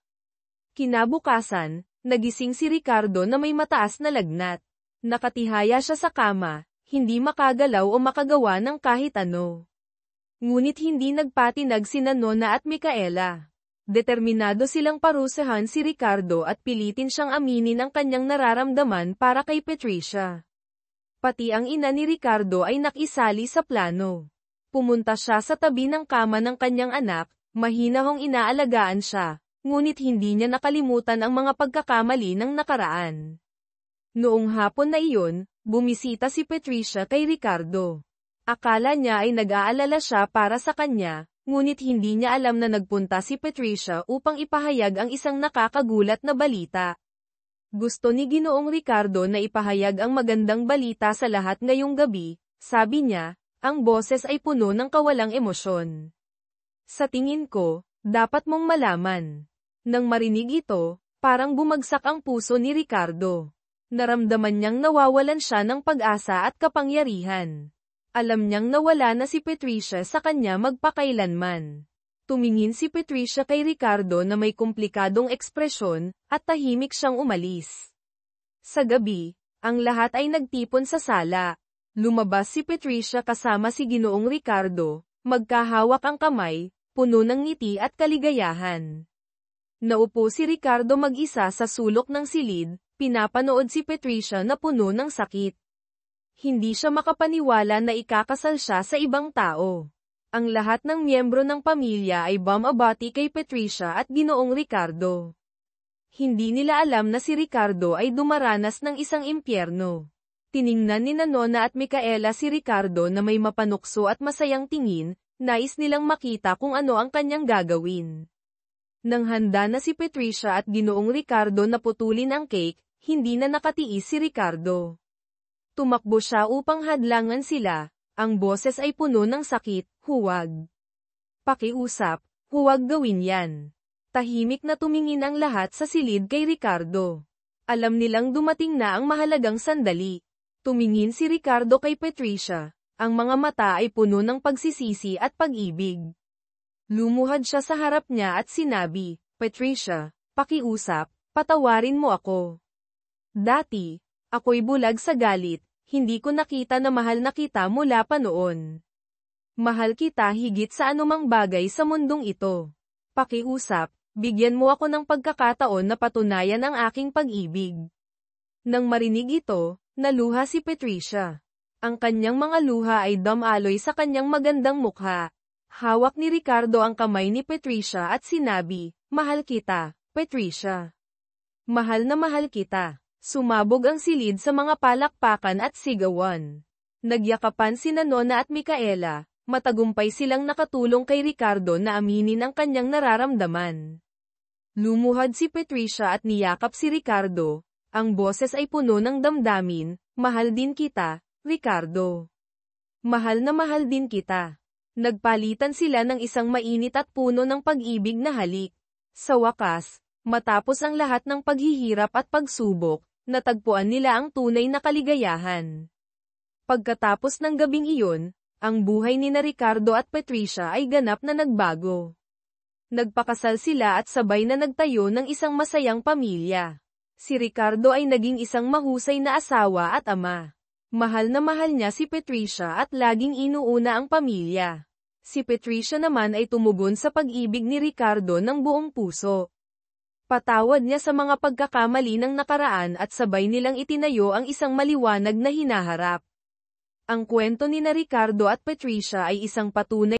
Kinabukasan, nagising si Ricardo na may mataas na lagnat. Nakatihaya siya sa kama, hindi makagalaw o makagawa ng kahit ano. Ngunit hindi nagpatinag sina Nona at Micaela. Determinado silang parusahan si Ricardo at pilitin siyang aminin ang kanyang nararamdaman para kay Patricia. Pati ang ina ni Ricardo ay nakisali sa plano. Pumunta siya sa tabi ng kama ng kanyang anak, mahinahong inaalagaan siya, ngunit hindi niya nakalimutan ang mga pagkakamali ng nakaraan. Noong hapon na iyon, bumisita si Patricia kay Ricardo. Akala niya ay nag-aalala siya para sa kanya, ngunit hindi niya alam na nagpunta si Patricia upang ipahayag ang isang nakakagulat na balita. Gusto ni Ginoong Ricardo na ipahayag ang magandang balita sa lahat ngayong gabi, sabi niya, ang boses ay puno ng kawalang emosyon. Sa tingin ko, dapat mong malaman. Nang marinig ito, parang bumagsak ang puso ni Ricardo. Naramdaman niyang nawawalan siya ng pag-asa at kapangyarihan. Alam niyang nawala na si Patricia sa kanya magpakailanman. Tumingin si Patricia kay Ricardo na may komplikadong ekspresyon, at tahimik siyang umalis. Sa gabi, ang lahat ay nagtipon sa sala. Lumabas si Patricia kasama si Ginoong Ricardo, magkahawak ang kamay, puno ng ngiti at kaligayahan. Naupo si Ricardo mag-isa sa sulok ng silid, pinapanood si Patricia na puno ng sakit. Hindi siya makapaniwala na ikakasal siya sa ibang tao. Ang lahat ng miyembro ng pamilya ay bumabati kay Patricia at Ginoong Ricardo. Hindi nila alam na si Ricardo ay dumaranas ng isang impyerno. Tiningnan ni Nona at Micaela si Ricardo na may mapanukso at masayang tingin, nais nilang makita kung ano ang kanyang gagawin. Nang handa na si Patricia at Ginoong Ricardo na putulin ang cake, hindi na nakatiis si Ricardo. Tumakbo siya upang hadlangan sila, ang boses ay puno ng sakit, huwag. Pakiusap, huwag gawin yan. Tahimik na tumingin ang lahat sa silid kay Ricardo. Alam nilang dumating na ang mahalagang sandali. Tumingin si Ricardo kay Patricia, ang mga mata ay puno ng pagsisisi at pag-ibig. Lumuhad siya sa harap niya at sinabi, Patricia, pakiusap, patawarin mo ako. Dati, ako'y bulag sa galit, hindi ko nakita na mahal na kita mula pa noon. Mahal kita higit sa anumang bagay sa mundong ito. Pakiusap, bigyan mo ako ng pagkakataon na patunayan ang aking pag-ibig. Nang marinig ito, naluha si Patricia. Ang kanyang mga luha ay dumaloy sa kanyang magandang mukha. Hawak ni Ricardo ang kamay ni Patricia at sinabi, mahal kita, Patricia. Mahal na mahal kita. Sumabog ang silid sa mga palakpakan at sigawan. Nagyakapan sina Nona at Micaela, matagumpay silang nakatulong kay Ricardo na aminin ang kanyang nararamdaman. Lumuhad si Patricia at niyakap si Ricardo, ang boses ay puno ng damdamin, mahal din kita, Ricardo. Mahal na mahal din kita. Nagpalitan sila ng isang mainit at puno ng pag-ibig na halik. Sa wakas, matapos ang lahat ng paghihirap at pagsubok, natagpuan nila ang tunay na kaligayahan. Pagkatapos ng gabing iyon, ang buhay ni Ricardo at Patricia ay ganap na nagbago. Nagpakasal sila at sabay na nagtayo ng isang masayang pamilya. Si Ricardo ay naging isang mahusay na asawa at ama. Mahal na mahal niya si Patricia at laging inuuna ang pamilya. Si Patricia naman ay tumugon sa pag-ibig ni Ricardo ng buong puso. Patawad niya sa mga pagkakamali ng nakaraan at sabay nilang itinayo ang isang maliwanag na hinaharap. Ang kwento ni Ricardo at Patricia ay isang patunay